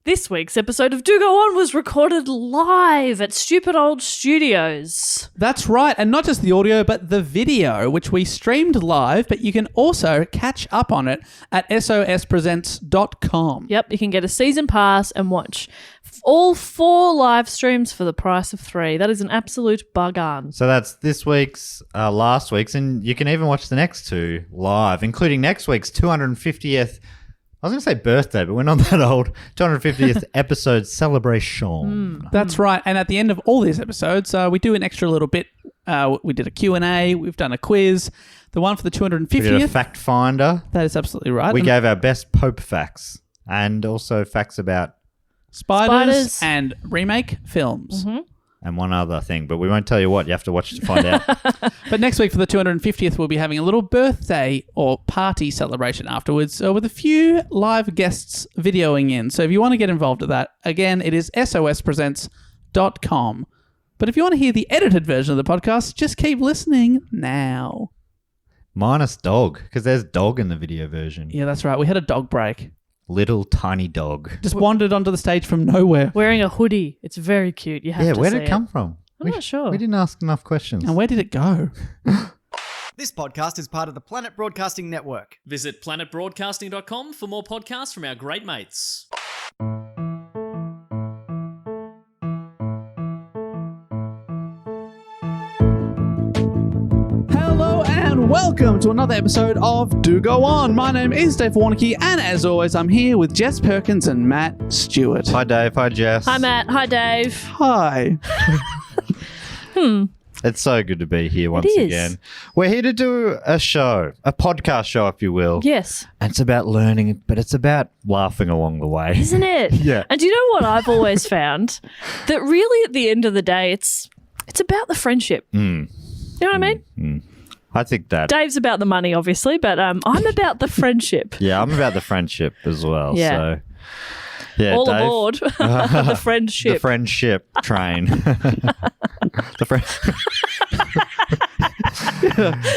This week's episode of Do Go On was recorded live at Stupid Old Studios. That's right, and not just the audio, but the video, which we streamed live, but you can also catch up on it at sospresents.com. Yep, you can get a season pass and watch all 4 live streams for the price of 3. That is an absolute bargain. So that's this week's, last week's, and you can even watch the next 2 live, including next week's 250th, I was going to say birthday, but we're not that old, 250th episode celebration. That's right, and at the end of all these episodes, we do an extra little bit. We did a Q&A, we've done a quiz. The one for the 250th. We did a fact finder. That is absolutely right. We gave our best Pope facts and also facts about Spiders and remake films. Mm-hmm. and one other thing, but we won't tell you what. You have to watch to find out. But next week for the 250th, we'll be having a little birthday or party celebration afterwards with a few live guests videoing in. So if you want to get involved with that, again, it is sospresents.com. But if you want to hear the edited version of the podcast, just keep listening now. Minus dog, because there's dog in the video version. Yeah, that's right. We had a dog break. Little tiny dog. Just wandered onto the stage from nowhere. Wearing a hoodie. It's very cute. You have to where see did it come from? I'm not sure. We didn't ask enough questions. And where did it go? This podcast is part of the Planet Broadcasting Network. Visit planetbroadcasting.com for more podcasts from our great mates. Hello and welcome to another episode of Do Go On. My name is Dave Warnicky, and as always, I'm here with Jess Perkins and Matt Stewart. Hi, Dave. Hi, Jess. Hi, Matt. Hi, Dave. Hi. It's so good to be here once is. again. We're here to do a show, a podcast show, if you will. Yes. And it's about learning, but it's about laughing along the way. Isn't it? Yeah. And do you know what I've always found? That really at the end of the day, it's about the friendship. You know what I mean? I think that. Dave's about the money, obviously, but I'm about the friendship. Yeah, I'm about the friendship as well. Yeah. So, yeah, All Dave, aboard the friendship. the friendship train.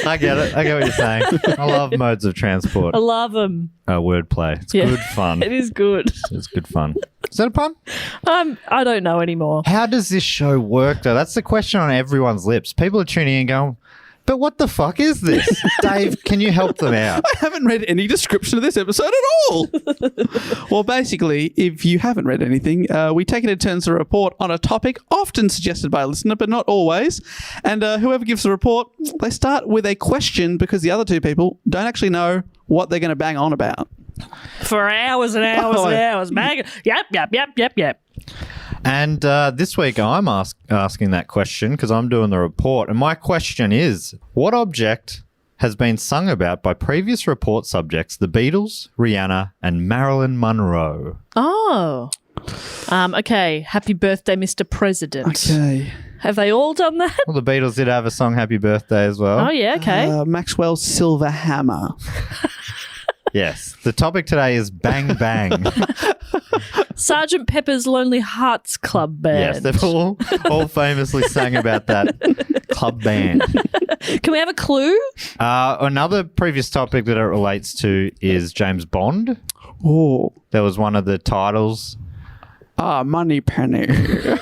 I get it. I get what you're saying. I love modes of transport. I love them. Wordplay. It's Yeah. good fun. It is good. It's good fun. Is that a pun? I don't know anymore. How does this show work, though? That's the question on everyone's lips. People are tuning in going, but what the fuck is this? Dave, can you help them out? I haven't read any description of this episode at all. Well, basically, if you haven't read anything, we take it in turns to report on a topic often suggested by a listener, but not always. And whoever gives the report, they start with a question because the other two people don't actually know what they're going to bang on about. For hours and hours and hours. Yep. And this week I'm asking that question because I'm doing the report. And my question is, what object has been sung about by previous report subjects, the Beatles, Rihanna, and Marilyn Monroe? Oh. Okay. Happy birthday, Mr. President. Okay. Have they all done that? Well, the Beatles did have a song, Happy Birthday, as well. Oh, yeah. Okay. Maxwell's Silver Hammer. Yes. The topic today is Bang Bang. Sergeant Pepper's Lonely Hearts Club Band. Yes, they've all famously sang about that club band. Can we have a clue? Another previous topic that it relates to is James Bond. Oh. That was one of the titles. Money Penny. The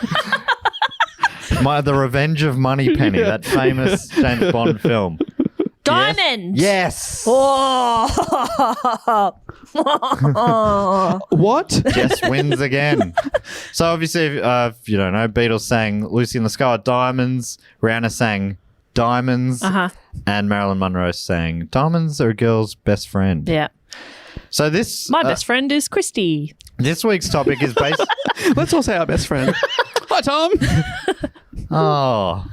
Revenge of Moneypenny, that famous James Bond film. Diamond. Yes. Oh. What? Jess wins again. So obviously, if you don't know, Beatles sang Lucy in the Sky with Diamonds, Rihanna sang Diamonds, and Marilyn Monroe sang Diamonds Are a Girl's Best Friend. Yeah. So this... My best friend is Christy. This week's topic is based... Let's all say our best friend. Hi, Tom. Oh...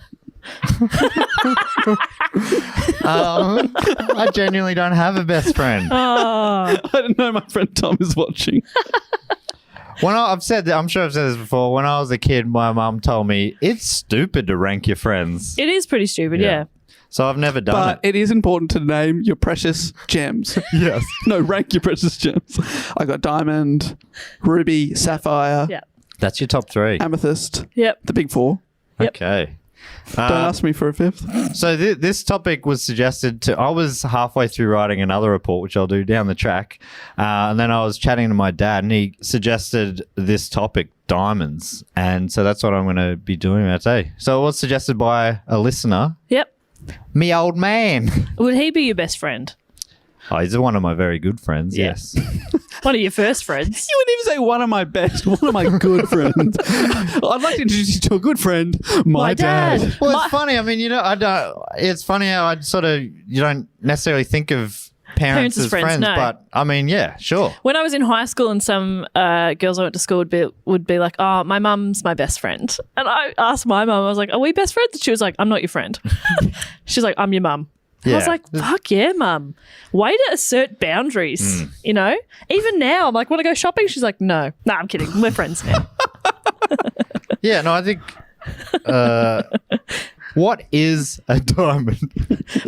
I genuinely don't have a best friend. I didn't know my friend Tom is watching. I'm sure I've said this before. When I was a kid, my mum told me it's stupid to rank your friends. It is pretty stupid, yeah. So I've never done But it is important to name your precious gems. Yes. No, rank your precious gems. I got diamond, ruby, sapphire, Yeah. That's your top 3. amethyst, Yep. the big 4. Yep. Okay. Don't ask me for a fifth. So this topic was suggested to. I was halfway through writing another report, which I'll do down the track, and then I was chatting to my dad, and he suggested this topic, diamonds, and so that's what I'm going to be doing today. So it was suggested by a listener, Yep. me old man. Would he be your best friend? Oh, he's one of my very good friends. Yeah. Yes. One of your first friends? You wouldn't even say one of my best, one of my good friends. I'd like to introduce you to a good friend, my dad. Well, it's funny. I mean, I don't. It's funny how I sort of you don't necessarily think of parents as friends, no. but I mean, yeah, sure. When I was in high school and some girls I went to school would be like, oh, my mum's my best friend. And I asked my mum, I was like, are we best friends? And she was like, I'm not your friend. She's like, I'm your mum. I was Yeah. like, fuck yeah, mum. Way to assert boundaries, you know? Even now, I'm like, want to go shopping? She's like, no. No, I'm kidding. We're friends now. Yeah, no, I think. What is a diamond?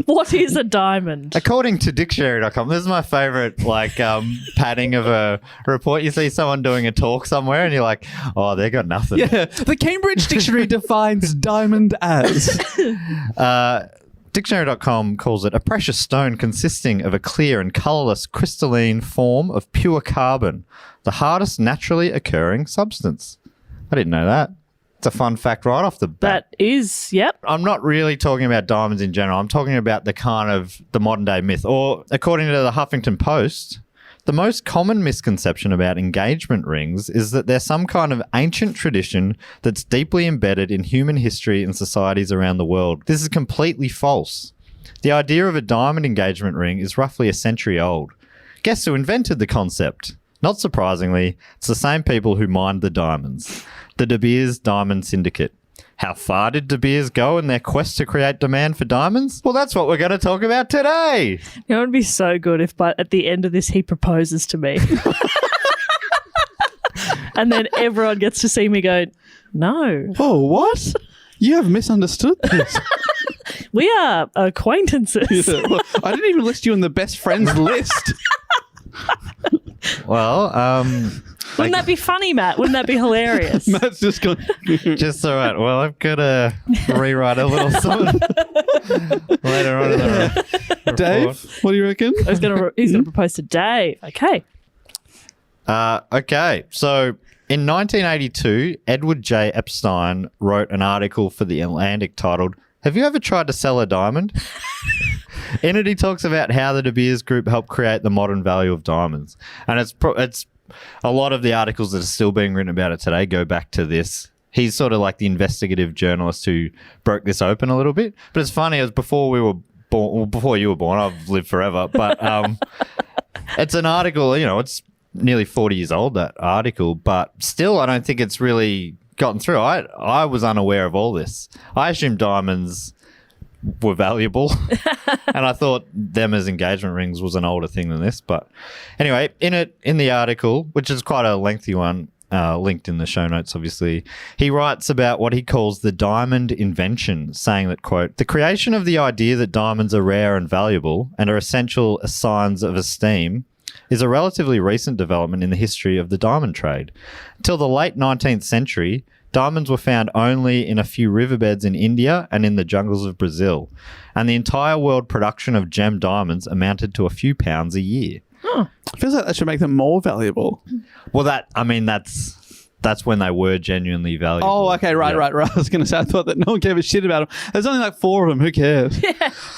What is a diamond? According to dictionary.com, this is my favorite padding of a report. You see someone doing a talk somewhere and you're like, oh, they got nothing. Yeah, the Cambridge Dictionary defines diamond as. Dictionary.com calls it a precious stone consisting of a clear and colourless crystalline form of pure carbon, the hardest naturally occurring substance. I didn't know that. It's a fun fact right off the bat. That is, yep. I'm not really talking about diamonds in general. I'm talking about the kind of the modern day myth. Or according to the Huffington Post, the most common misconception about engagement rings is that they're some kind of ancient tradition that's deeply embedded in human history and societies around the world. This is completely false. The idea of a diamond engagement ring is roughly a century old. Guess who invented the concept? Not surprisingly, it's the same people who mined the diamonds. The De Beers Diamond Syndicate. How far did De Beers go in their quest to create demand for diamonds? Well, that's what we're going to talk about today. You know, it would be so good if at the end of this he proposes to me. And then everyone gets to see me go, no. Oh, what? You have misunderstood this. We are acquaintances. Well, I didn't even list you in the best friends list. Well, Wouldn't that be funny, Matt? Wouldn't that be hilarious? Matt's just going. just all right. Well, I've got to rewrite a little something later on in the report. Dave, what do you reckon? He's gonna propose to Dave. Okay. Okay. So in 1982, Edward J. Epstein wrote an article for The Atlantic titled, "Have you ever tried to sell a diamond?" In it, he talks about how the De Beers Group helped create the modern value of diamonds. And it's a lot of the articles that are still being written about it today go back to this. He's sort of like the investigative journalist who broke this open a little bit. But it's funny, it was before we were born, well, before you were born. I've lived forever. But it's an article, it's nearly 40 years old, that article. But still, I don't think it's really gotten through. I was unaware of all this. I assumed diamonds were valuable and I thought them as engagement rings was an older thing than this. But anyway, in the article, which is quite a lengthy one, linked in the show notes obviously, he writes about what he calls the Diamond Invention, saying that, quote, "The creation of the idea that diamonds are rare and valuable and are essential signs of esteem is a relatively recent development in the history of the diamond trade. Until the late 19th century, diamonds were found only in a few riverbeds in India and in the jungles of Brazil, and the entire world production of gem diamonds amounted to a few pounds a year." Feels like that should make them more valuable. Well, that's when they were genuinely valuable. Oh, okay, right. I was going to say, I thought that no one gave a shit about them. There's only like 4 of them. Who cares? Yeah.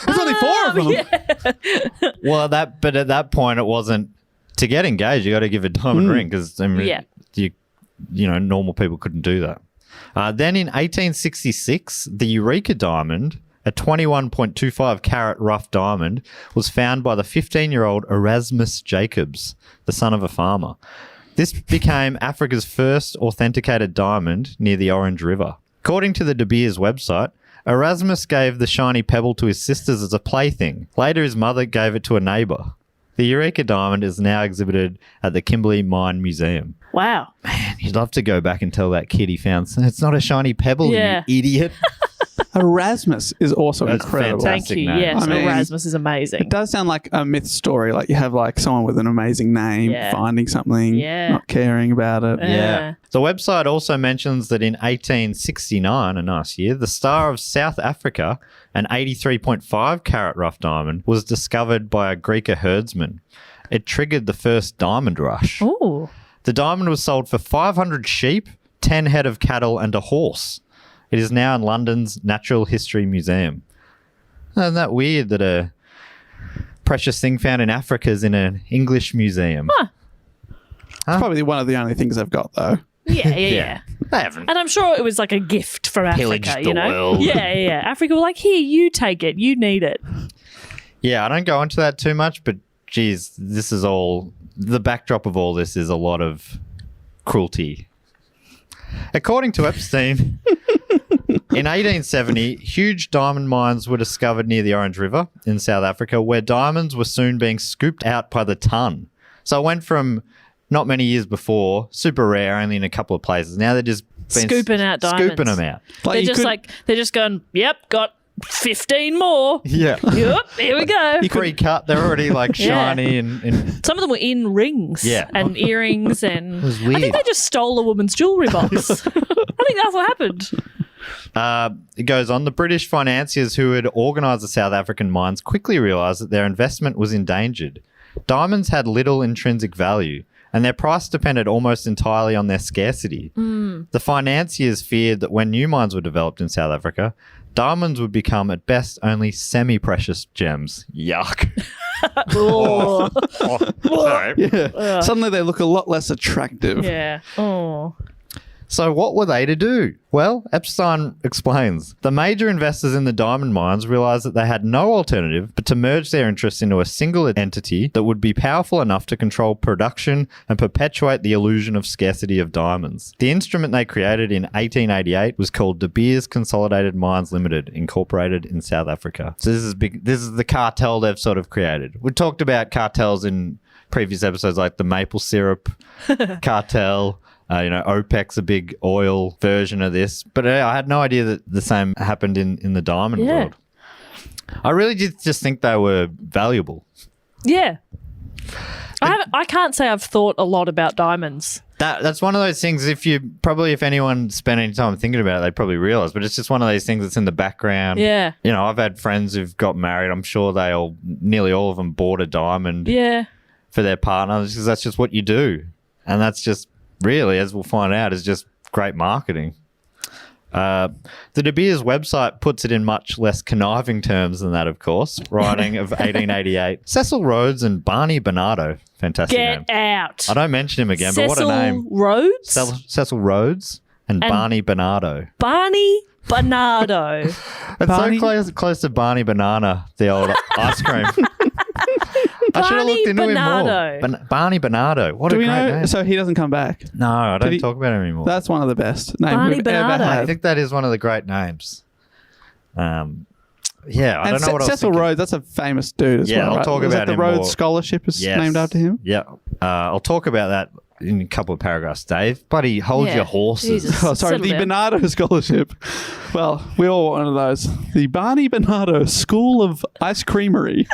There's only 4 of them. Yeah. Well, but at that point, it wasn't to get engaged. You got to give a diamond ring because normal people couldn't do that. Then in 1866, the Eureka diamond, a 21.25 carat rough diamond, was found by the 15-year-old Erasmus Jacobs, the son of a farmer. This became Africa's first authenticated diamond near the Orange River. According to the De Beers website, Erasmus gave the shiny pebble to his sisters as a plaything. Later, his mother gave it to a neighbour. The Eureka diamond is now exhibited at the Kimberley Mine Museum. Wow. Man, you'd love to go back and tell that kid he found it's not a shiny pebble, Yeah. you idiot. Erasmus is also That's incredible. fantastic. Thank you. name. Yes, I mean, Erasmus is amazing. It does sound like a myth story. Like you have like someone with an amazing name Yeah. finding something, Yeah. not caring about it. Yeah. The website also mentions that in 1869, a nice year, the Star of South Africa, an 83.5 carat rough diamond, was discovered by a Greek herdsman. It triggered the first diamond rush. Ooh. The diamond was sold for 500 sheep, 10 head of cattle, and a horse. It is now in London's Natural History Museum. Isn't that weird that a precious thing found in Africa is in an English museum? It's probably one of the only things I've got though. Yeah. They haven't. And I'm sure it was like a gift from Pillaged Africa, the you know? world. Yeah. Africa were like, here, you take it. You need it. Yeah, I don't go into that too much, but geez, this is all... The backdrop of all this is a lot of cruelty. According to Epstein, in 1870, huge diamond mines were discovered near the Orange River in South Africa, where diamonds were soon being scooped out by the ton. So it went from not many years before, super rare, only in a couple of places. Now they're just been Scooping out diamonds. Scooping them out. They're you just could- they're just going, yep, got 15 more. Yeah. Yep, here we go. Pre-cut, they're already like Yeah. shiny and Some of them were in rings and earrings, and was I weird. think they just stole a woman's jewelry box. I think that's what happened. It goes on. The British financiers who had organised the South African mines quickly realised that their investment was endangered. Diamonds had little intrinsic value, and their price depended almost entirely on their scarcity. The financiers feared that when new mines were developed in South Africa, diamonds would become at best only semi-precious gems. Yuck. Oh, Sorry. Yeah. Suddenly they look a lot less attractive. yeah. Oh. So what were they to do? Well, Epstein explains. The major investors in the diamond mines realized that they had no alternative but to merge their interests into a single entity that would be powerful enough to control production and perpetuate the illusion of scarcity of diamonds. The instrument they created in 1888 was called De Beers Consolidated Mines Limited, incorporated in South Africa. So this is big. This is the cartel they've sort of created. We talked about cartels in previous episodes, like the maple syrup cartel. OPEC's a big oil version of this. But I had no idea that the same happened in the diamond world. I really did just think they were valuable. Yeah. I can't say I've thought a lot about diamonds. That's one of those things, if anyone spent any time thinking about it, they probably realize. But it's just one of those things that's in the background. Yeah. I've had friends who've got married. I'm sure nearly all of them bought a diamond for their partner, because that's just what you do. And that's just really, as we'll find out, is just great marketing. The De Beers website puts it in much less conniving terms than that, of course, writing of 1888. Cecil Rhodes and Barney Bernardo. Fantastic name. Get out. I don't mention him again, but what a name. Rhodes? Cecil Rhodes and Barney Bernardo. Barney Bernardo. It's Barney? so close to Barney Banana, the old ice cream. I should have Barney looked into Bernardo. him more. Barney Bernardo. What Do a we great know? name. So he doesn't come back. No, I don't he- talk about him anymore. That's one of the best names Barney we've Bernardo. ever I had. think that is one of the great names. Yeah, I And don't know what else. Cecil Rhodes, that's a famous dude as Yeah, well. I'll right? talk Was about that him the Rhodes more. Scholarship is Yes. named after him. Yeah. I'll talk about that in a couple of paragraphs, Dave. Buddy, hold Yeah. your horses. Jesus. Oh, sorry, Settle the down. Bernardo Scholarship. Well, we all want one of those. The Barney Bernardo School of Ice Creamery.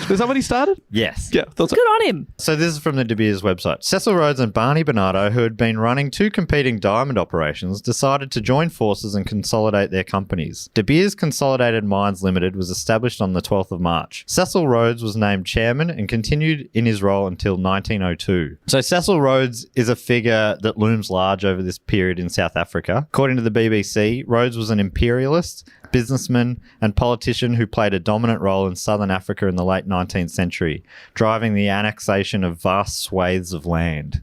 Is that what he started? Yes. Yeah, thought so. Good on him. So this is from the De Beers website. Cecil Rhodes and Barney Bernardo, who had been running two competing diamond operations, decided to join forces and consolidate their companies. De Beers Consolidated Mines Limited was established on the 12th of March. Cecil Rhodes was named chairman and continued in his role until 1902. So Cecil Rhodes is a figure that looms large over this period in South Africa. According to the BBC, Rhodes was an imperialist, businessman and politician who played a dominant role in southern Africa in the late 19th century, driving the annexation of vast swathes of land.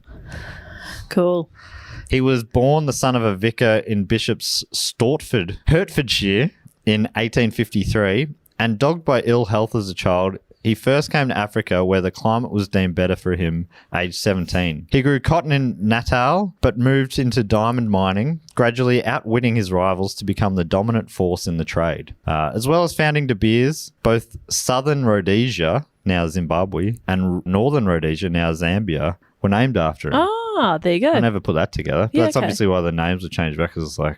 Cool. He was born the son of a vicar in Bishop's Stortford, Hertfordshire, in 1853, and dogged by ill health as a child, he first came to Africa where the climate was deemed better for him, aged 17. He grew cotton in Natal, but moved into diamond mining, gradually outwitting his rivals to become the dominant force in the trade. As well as founding De Beers, both Southern Rhodesia, now Zimbabwe, and Northern Rhodesia, now Zambia, were named after him. Oh, Ah, there you go. I never put that together. Yeah, That's okay. obviously why the names were changed back, because it's like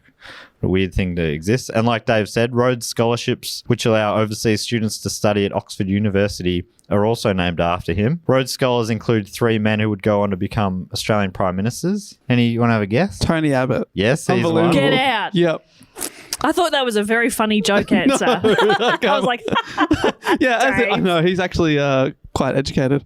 a weird thing to exist. And like Dave said, Rhodes Scholarships, which allow overseas students to study at Oxford University, are also named after him. Rhodes Scholars include 3 men who would go on to become Australian Prime Ministers. You want to have a guess? Tony Abbott. Yes, he's Unbelievable. one. Get out. Yep. I thought that was a very funny joke answer. I was like, I know. He's actually quite educated.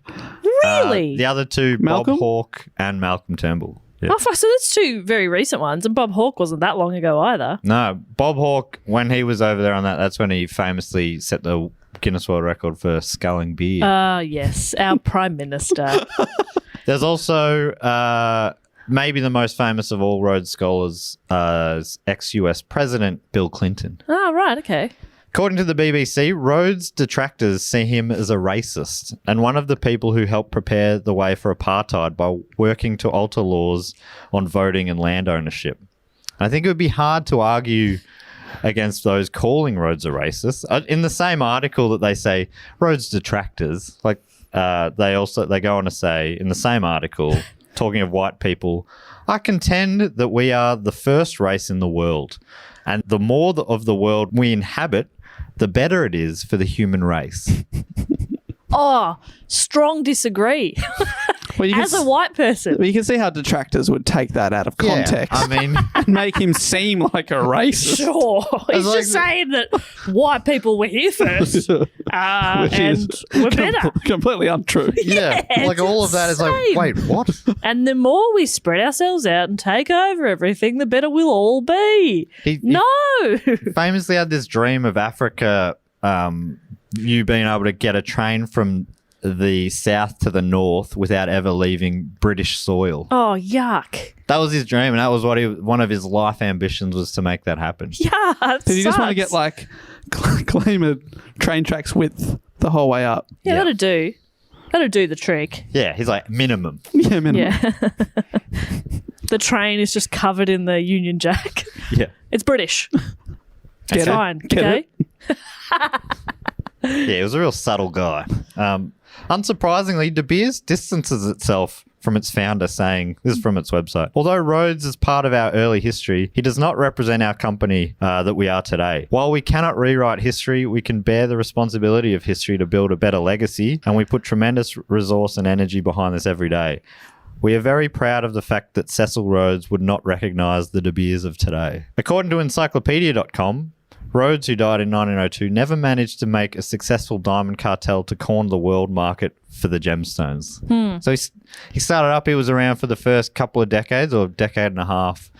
really? The other 2, Malcolm? Bob Hawke and Malcolm Turnbull. Yeah. Oh, fuck, so that's 2 very recent ones. And Bob Hawke wasn't that long ago either. No, Bob Hawke, when he was over there on that's when he famously set the Guinness World Record for sculling beer. Yes, our Prime Minister. There's also maybe the most famous of all Rhodes Scholars, ex-US President Bill Clinton. Oh, right, okay. According to the BBC, Rhodes detractors see him as a racist and one of the people who helped prepare the way for apartheid by working to alter laws on voting and land ownership. I think it would be hard to argue against those calling Rhodes a racist. In the same article that they say Rhodes detractors, like they go on to say in the same article, talking of white people, I contend that we are the first race in the world, and the more of the world we inhabit, the better it is for the human race. Oh, strong disagree. Well, you As a white person. you can see how detractors would take that out of context I mean, and make him seem like a racist. Sure. He's like- just saying that white people were here first. Which and is we're better. completely untrue. yeah, like it's all of that is like, insane. wait, what? And the more we spread ourselves out and take over everything, the better we'll all be. He No. famously had this dream of Africa, you being able to get a train from the south to the north without ever leaving British soil. Oh, yuck. That was his dream, and that was one of his life ambitions was to make that happen. Yeah. Did he just want to get like claim a train tracks width the whole way up? Yeah, Yeah. that'll do. That'll do the trick. Yeah, he's like minimum. Yeah, minimum. Yeah. The train is just covered in the Union Jack. Yeah, It's British. Get It's it? fine. Get Okay. it? yeah, he was a real subtle guy. Unsurprisingly, De Beers distances itself from its founder, saying, this is from its website, although Rhodes is part of our early history, he does not represent our company that we are today. While we cannot rewrite history, we can bear the responsibility of history to build a better legacy, and we put tremendous resource and energy behind this every day. We are very proud of the fact that Cecil Rhodes would not recognise the De Beers of today. According to Encyclopedia.com, Rhodes, who died in 1902, never managed to make a successful diamond cartel to corner the world market for the gemstones. So he started up, he was around for the first couple of decades or decade and a half,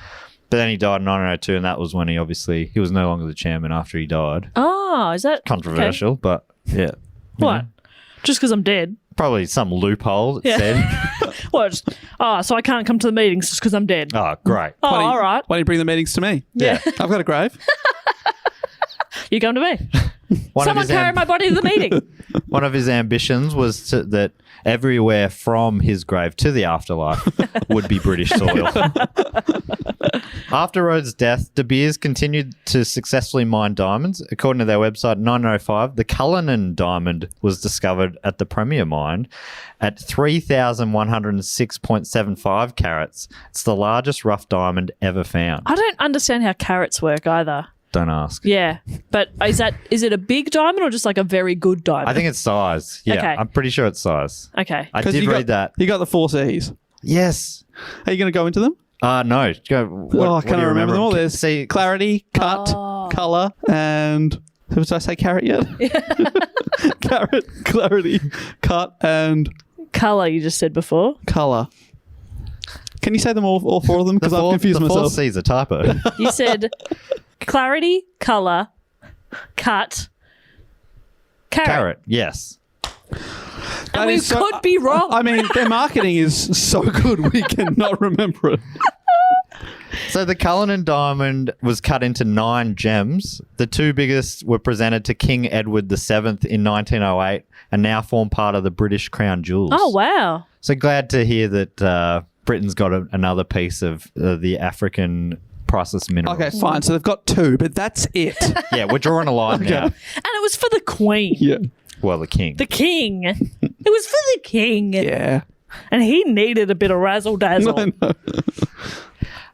but then he died in 1902, and that was when he was no longer the chairman after he died. Oh, is that Controversial, but yeah. Okay. What? Just because I'm dead? Probably some loophole that Yeah. said, What? So I can't come to the meetings just because I'm dead? oh, great. Oh, Why don't you- all right. Why don't you bring the meetings to me? Yeah. I've got a grave. You come to me. One of Someone his carry my body to the meeting. One of his ambitions was that everywhere from his grave to the afterlife would be British soil. After Rhodes' death, De Beers continued to successfully mine diamonds. According to their website, in 1905, the Cullinan diamond was discovered at the Premier Mine at 3,106.75 carats. It's the largest rough diamond ever found. I don't understand how carats work either. Don't ask. Yeah, but is it a big diamond or just like a very good diamond? I think it's size. Yeah, Okay. I'm pretty sure it's size. Okay. I 'Cause did you read that. You got the 4 C's. Yes. Are you going to go into them? No. Go, what Can do I you remember them all? There's See, clarity, cut, color, and did I say carrot yet? Carrot, clarity, cut, and Colour, you just said before. color. Can you say them all 4 of them? Because I've confused the myself. 4 C's a typo. You said clarity, colour, cut, Carrot. Yes. And That we is so- could be wrong. I mean, their marketing is so good we cannot remember it. So the Cullinan diamond was cut into 9 gems. The 2 biggest were presented to King Edward VII in 1908 and now form part of the British Crown Jewels. Oh, wow. So glad to hear that Britain's got another piece of the African priceless minerals. Okay, fine. So they've got 2, but that's it. Yeah, we're drawing a line now. And it was for the Queen. Yeah. Well, the king. The King. It was for the King. Yeah. And he needed a bit of razzle dazzle. I know.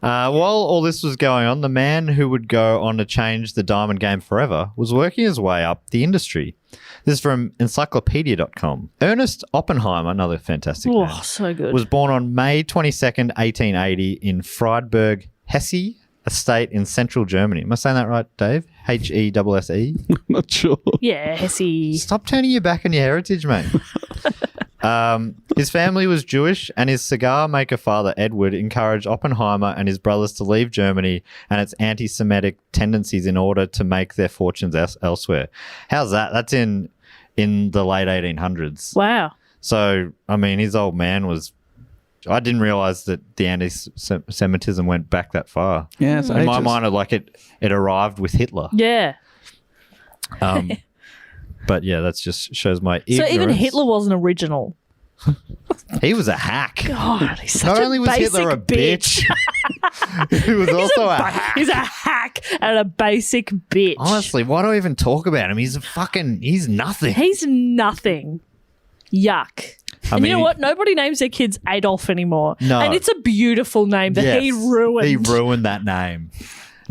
While all this was going on, the man who would go on to change the diamond game forever was working his way up the industry. This is from encyclopedia.com. Ernest Oppenheimer, another fantastic name, So good. was born on May 22nd, 1880 in Friedberg, Hesse estate in central Germany. Am I saying that right, Dave? Hesse? Not sure. Yeah, Hesse. Stop turning your back on your heritage, mate. His family was Jewish, and his cigar maker father, Edward, encouraged Oppenheimer and his brothers to leave Germany and its anti-Semitic tendencies in order to make their fortunes elsewhere. How's that? That's in the late 1800s. Wow. So, I mean, his old man was... I didn't realise that the anti-Semitism went back that far. Yeah, it's In my ages. mind, it arrived with Hitler. Yeah. But yeah, that just shows my So ignorance. even Hitler wasn't original. He was a hack. God, he's such Not a only was basic Hitler a bitch, he was also a hack. He's a hack and a basic bitch. Honestly, why do I even talk about him? He's nothing. He's nothing. Yuck. And you know what? Nobody names their kids Adolf anymore. No. And it's a beautiful name that he Yes, ruined. He ruined that name.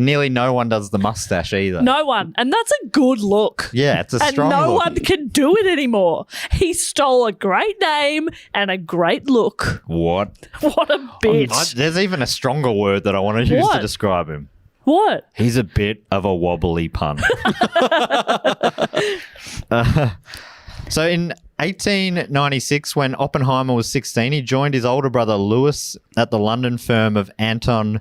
Nearly no one does the mustache either. No one. And that's a good look. Yeah, it's a And strong no look. one can do it anymore. He stole a great name and a great look. What? What a bitch. There's even a stronger word that I want to use What? to describe him. What? He's a bit of a wobbly pun. So in 1896, when Oppenheimer was 16, he joined his older brother Louis at the London firm of Anton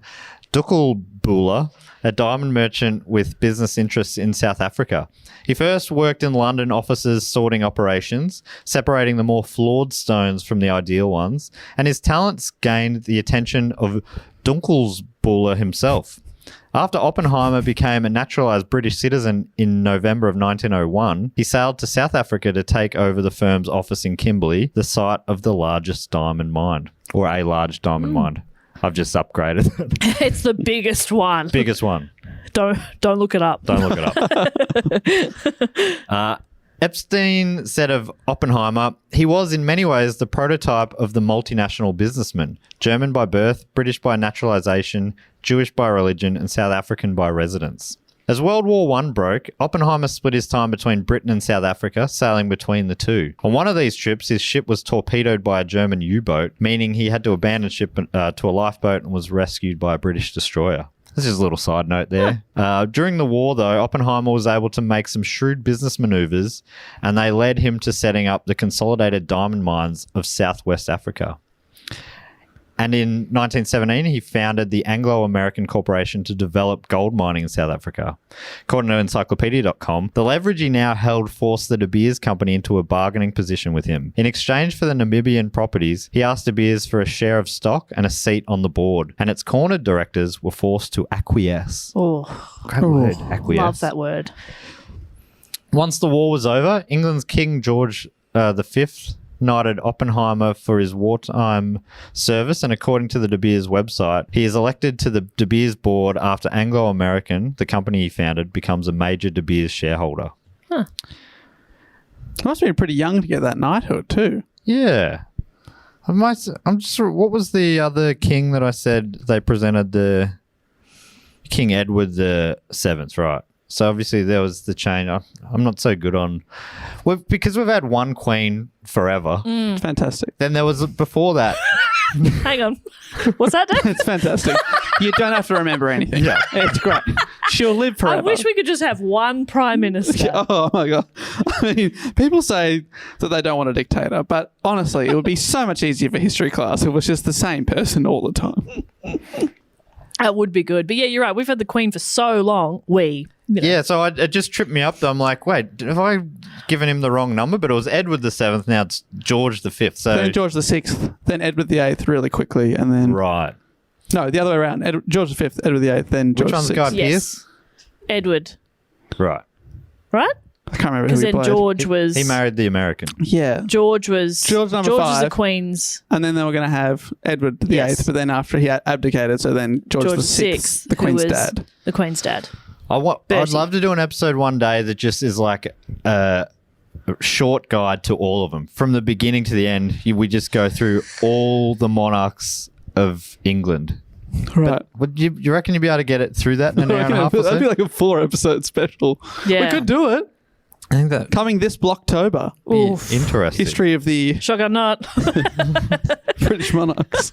Duckelbuehler, a diamond merchant with business interests in South Africa. He first worked in London offices sorting operations, separating the more flawed stones from the ideal ones, and his talents gained the attention of Dunkelsbuehler himself. After Oppenheimer became a naturalized British citizen in November of 1901, he sailed to South Africa to take over the firm's office in Kimberley, the site of the largest diamond mine, or a large diamond mine. I've just upgraded it. It's the biggest one. Biggest one. Don't look it up. Don't look it up. Epstein said of Oppenheimer, he was in many ways the prototype of the multinational businessman, German by birth, British by naturalization, Jewish by religion, and South African by residence. As World War I broke, Oppenheimer split his time between Britain and South Africa, sailing between the two. On one of these trips, his ship was torpedoed by a German U-boat, meaning he had to abandon ship to a lifeboat and was rescued by a British destroyer. This is a little side note there. During the war, though, Oppenheimer was able to make some shrewd business maneuvers, and they led him to setting up the Consolidated Diamond Mines of Southwest Africa. And in 1917, he founded the Anglo-American Corporation to develop gold mining in South Africa. According to encyclopedia.com, the leverage he now held forced the De Beers company into a bargaining position with him. In exchange for the Namibian properties, he asked De Beers for a share of stock and a seat on the board, and its cornered directors were forced to acquiesce. Oh, Great word, acquiesce. love that word. Once the war was over, England's King George V knighted Oppenheimer for his wartime service, and according to the De Beers website, he is elected to the De Beers board after Anglo-American, the company he founded, becomes a major De Beers shareholder. He must have been pretty young to get that knighthood too. Yeah. I'm just... What was the other king that I said they presented? The King Edward the Seventh, right? So obviously there was the chain. I'm not so good on... because we've had one queen forever. It's fantastic. Then there was before that... Hang on. What's that, Dave? It's fantastic. You don't have to remember anything. Yeah. It's great. She'll live forever. I wish we could just have one prime minister. Oh my God. I mean, people say that they don't want a dictator, but honestly, it would be so much easier for history class if it was just the same person all the time. That would be good. But yeah, you're right. We've had the Queen for so long. Yeah, so it just tripped me up though. I'm like, wait, have I given him the wrong number? But it was Edward the Seventh. Now it's George the Fifth. So Then George the Sixth, then Edward the Eighth really quickly, and then... right. No, the other way around. George the Fifth, Edward the Eighth, then George Which the one's Sixth. Guy Yes. Pearce? Edward. Right. Right? I can't remember Because who he then played. George was... He married the American. Yeah. George was... George number George was 5. the Queen's... And then they were going to have Edward the Yes. Eighth, but then after he abdicated, so then George the Sixth, the who Queen's was dad. The Queen's dad. I'd Bertie. love to do an episode one day that just is like short guide to all of them. From the beginning to the end, we just go through all the monarchs of England. Right. Would you reckon you'd be able to get it through that in an hour and a half or so? That'd be like a 4-episode special. Yeah. We could do it. I think that Coming this Blocktober. be Oof. interesting. History of the Shotgun nut. British monarchs.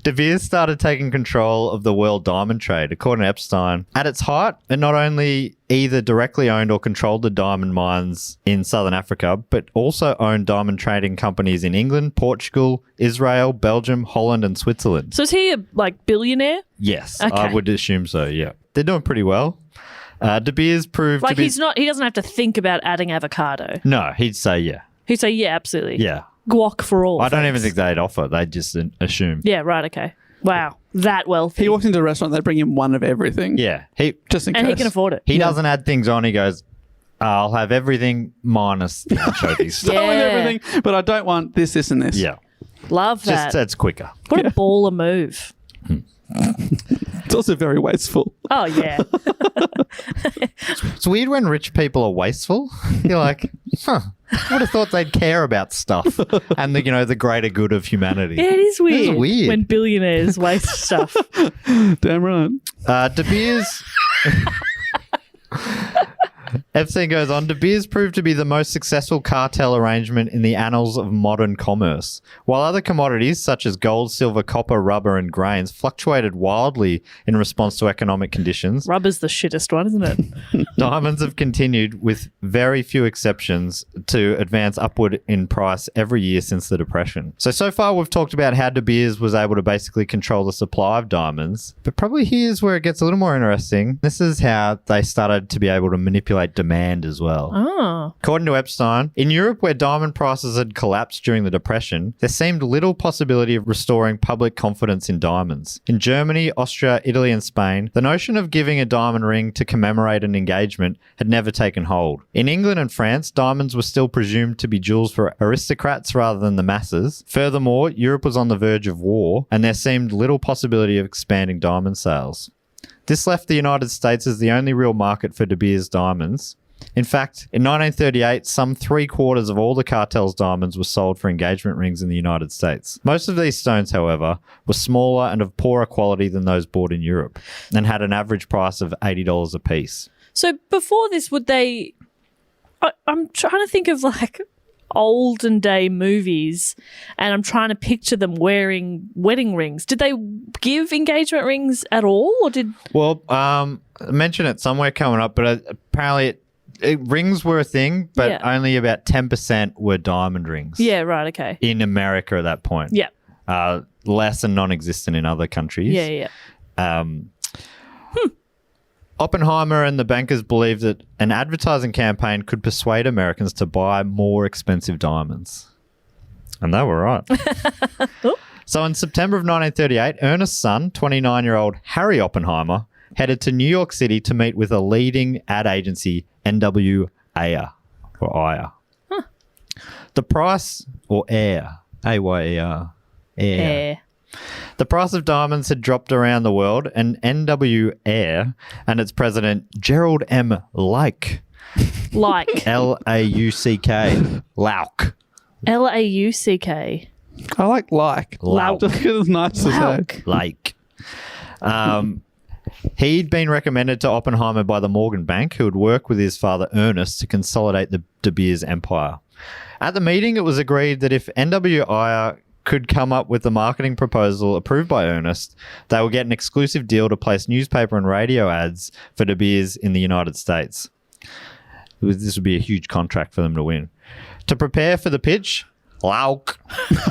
De Beers started taking control of the world diamond trade, according to Epstein. At its height, it not only either directly owned or controlled the diamond mines in southern Africa, but also owned diamond trading companies in England, Portugal, Israel, Belgium, Holland, and Switzerland. So is he a billionaire? Yes, Okay. I would assume so, yeah. They're doing pretty well. De Beers proved Like to be... he doesn't have to think about adding avocado. No, he'd say yeah. He'd say, yeah, absolutely. Yeah. Guac for all. I don't even thanks. think they'd offer. They'd just assume. Yeah, right, okay. Wow. That wealthy. He walks into a restaurant, they bring him one of everything. Yeah. He Just in and case. he can afford it. He doesn't add things on. He goes, I'll have everything minus the anchovies. Yeah. I want everything, but I don't want this, this, and this. Yeah. Love that. Just that's quicker. What a baller move. It's also very wasteful. Oh, yeah. It's weird when rich people are wasteful. You're like, I would have thought they'd care about stuff and the greater good of humanity. Yeah, it is weird. It is weird. When billionaires waste stuff. Damn right. De Beers. Epstein goes on, De Beers proved to be the most successful cartel arrangement in the annals of modern commerce. While other commodities such as gold, silver, copper, rubber, and grains fluctuated wildly in response to economic conditions, Rubber's the shittest one, isn't it? diamonds have continued, with very few exceptions, to advance upward in price every year since the Depression. So far we've talked about how De Beers was able to basically control the supply of diamonds, but probably here's where it gets a little more interesting. This is how they started to be able to manipulate demand as well. Oh. According to Epstein, in Europe where diamond prices had collapsed during the Depression, there seemed little possibility of restoring public confidence in diamonds. In Germany, Austria, Italy, and Spain, the notion of giving a diamond ring to commemorate an engagement had never taken hold. In England and France, diamonds were still presumed to be jewels for aristocrats rather than the masses. Furthermore, Europe was on the verge of war, and there seemed little possibility of expanding diamond sales. This left the United States as the only real market for De Beers diamonds. In fact, in 1938, some 3/4 of all the cartel's diamonds were sold for engagement rings in the United States. Most of these stones, however, were smaller and of poorer quality than those bought in Europe, and had an average price of $80 a piece. So before this, would they... I'm trying to think of like olden day movies, and I'm trying to picture them wearing wedding rings. Did they give engagement rings at all, or did... Well, I mentioned it somewhere coming up, but apparently rings were a thing, but Yeah. only about 10% were diamond rings. Yeah, right, okay. In America at that point. Yeah. Less and non-existent in other countries. Yeah. Oppenheimer and the bankers believed that an advertising campaign could persuade Americans to buy more expensive diamonds. And they were right. So in September of 1938, Ernest's son, 29-year-old Harry Oppenheimer, headed to New York City to meet with a leading ad agency, N.W. Ayer, or Ayer. The price, or Ayer, A-Y-E-R, Ayer. The price of diamonds had dropped around the world, and N.W. Ayer and its president, Gerald M. Lake, Like. L-A-U-C-K, Lauk. L-A-U-C-K. I like. Lauk. Just because it's nice to say. Lauk. Lake. He'd been recommended to Oppenheimer by the Morgan Bank, who would work with his father Ernest to consolidate the De Beers empire. At the meeting, it was agreed that if N.W. Ayer could come up with the marketing proposal approved by Ernest, they would get an exclusive deal to place newspaper and radio ads for De Beers in the United States. This would be a huge contract for them to win. To prepare for the pitch, Lauk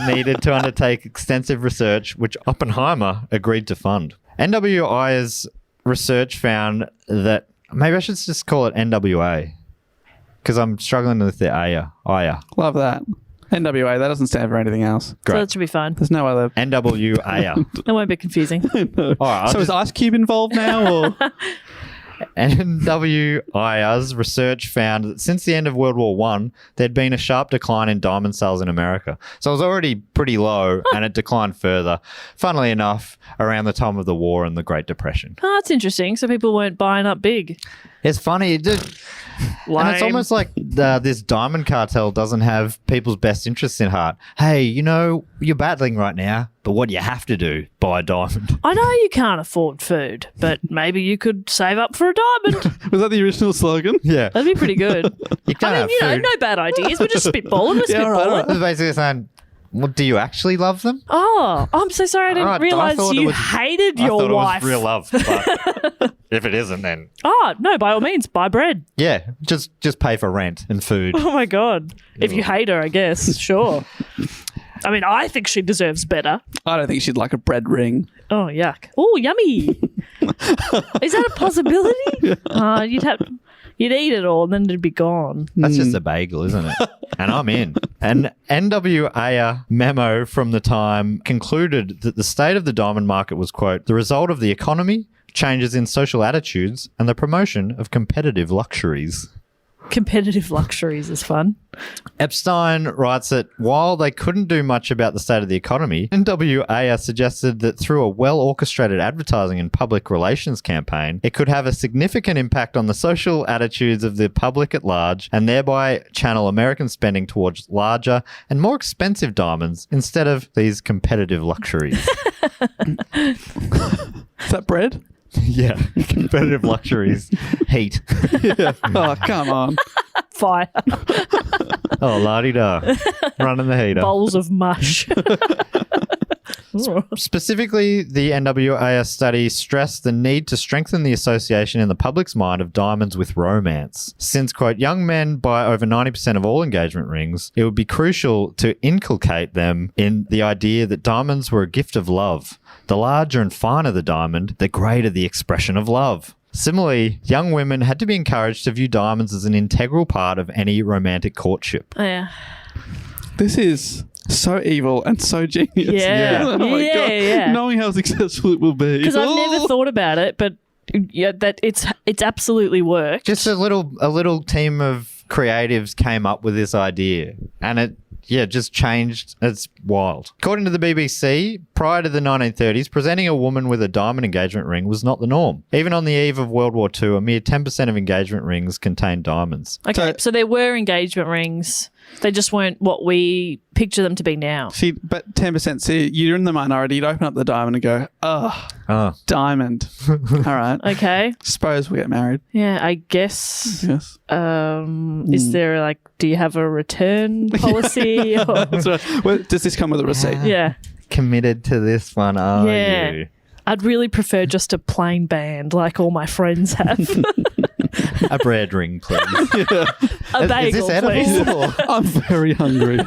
needed to undertake extensive research, which Oppenheimer agreed to fund. N.W. Ayer's research found that, maybe I should just call it NWA, because I'm struggling with the Ayer. Love that. NWA, that doesn't stand for anything else. So that should be fine. There's no other. N.W. Ayer. It won't be confusing. All right, So is Ice Cube involved now? Or? N.W. Ayer's research found that since the end of World War I, there'd been a sharp decline in diamond sales in America. So it was already pretty low, and it declined further, funnily enough, around the time of the war and the Great Depression. Oh, that's interesting. So people weren't buying up big. It's funny. And it's almost like this diamond cartel doesn't have people's best interests in heart. Hey, you're battling right now, but what do you have to do? Buy a diamond. I know you can't afford food, but maybe you could save up for a diamond. Was that the original slogan? Yeah. That'd be pretty good. You can't I have mean, food. no bad ideas. We're just spitballing. Yeah, all right. It's basically saying, well, do you actually love them? Oh, I'm so sorry. I didn't Alright, I realise thought it you was- hated I your thought wife. it was real love, but if it isn't, then Oh, no, by all means, buy bread. yeah, just pay for rent and food. Oh, my God. If you hate her, I guess. Sure. I mean, I think she deserves better. I don't think she'd like a bread ring. Oh, yuck. Oh, yummy. Is that a possibility? You'd eat it all and then it'd be gone. That's just a bagel, isn't it? And I'm in. An NWA memo from the time concluded that the state of the diamond market was, quote, the result of the economy, changes in social attitudes, and the promotion of competitive luxuries. Competitive luxuries is fun. Epstein writes that while they couldn't do much about the state of the economy, NWA suggested that through a well-orchestrated advertising and public relations campaign, it could have a significant impact on the social attitudes of the public at large and thereby channel American spending towards larger and more expensive diamonds instead of these competitive luxuries. Is that bread? Yeah, competitive luxuries. Heat. Yeah. Oh, come on. Fire. Oh, la-di-da. Running the heater. Bowls of mush. Specifically, the NWA study stressed the need to strengthen the association in the public's mind of diamonds with romance. Since, quote, young men buy over 90% of all engagement rings, it would be crucial to inculcate them in the idea that diamonds were a gift of love. The larger and finer the diamond, the greater the expression of love. Similarly, young women had to be encouraged to view diamonds as an integral part of any romantic courtship. Yeah. This is so evil and so genius. Yeah. Oh my Yeah, God. yeah. Knowing how successful it will be. Because I've never thought about it, but yeah, that it's absolutely worked. Just a little team of creatives came up with this idea, and it just changed. It's wild. According to the BBC, prior to the 1930s, presenting a woman with a diamond engagement ring was not the norm. Even on the eve of World War II, a mere 10% of engagement rings contained diamonds. Okay, so there were engagement rings. They just weren't what we picture them to be now. See, but 10%, see, you're in the minority. You'd open up the diamond and go, oh, diamond. All right. Okay. Suppose we get married. Yeah, I guess. Yes. Is there do you have a return policy? Or- That's right. Well, does this come with a receipt? yeah. Committed to this one, are Yeah. you? I'd really prefer just a plain band like all my friends have. A bread ring, please. A bagel, Is this edible? please. or- I'm very hungry.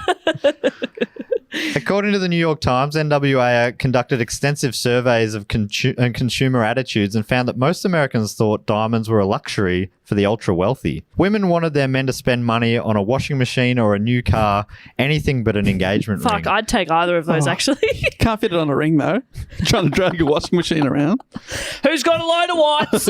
According to the New York Times, NWA conducted extensive surveys of consumer attitudes and found that most Americans thought diamonds were a luxury for the ultra-wealthy. Women wanted their men to spend money on a washing machine or a new car, anything but an engagement ring. Fuck, I'd take either of those, actually. Can't fit it on a ring, though. Trying to drag a washing machine around. Who's got a load of whites?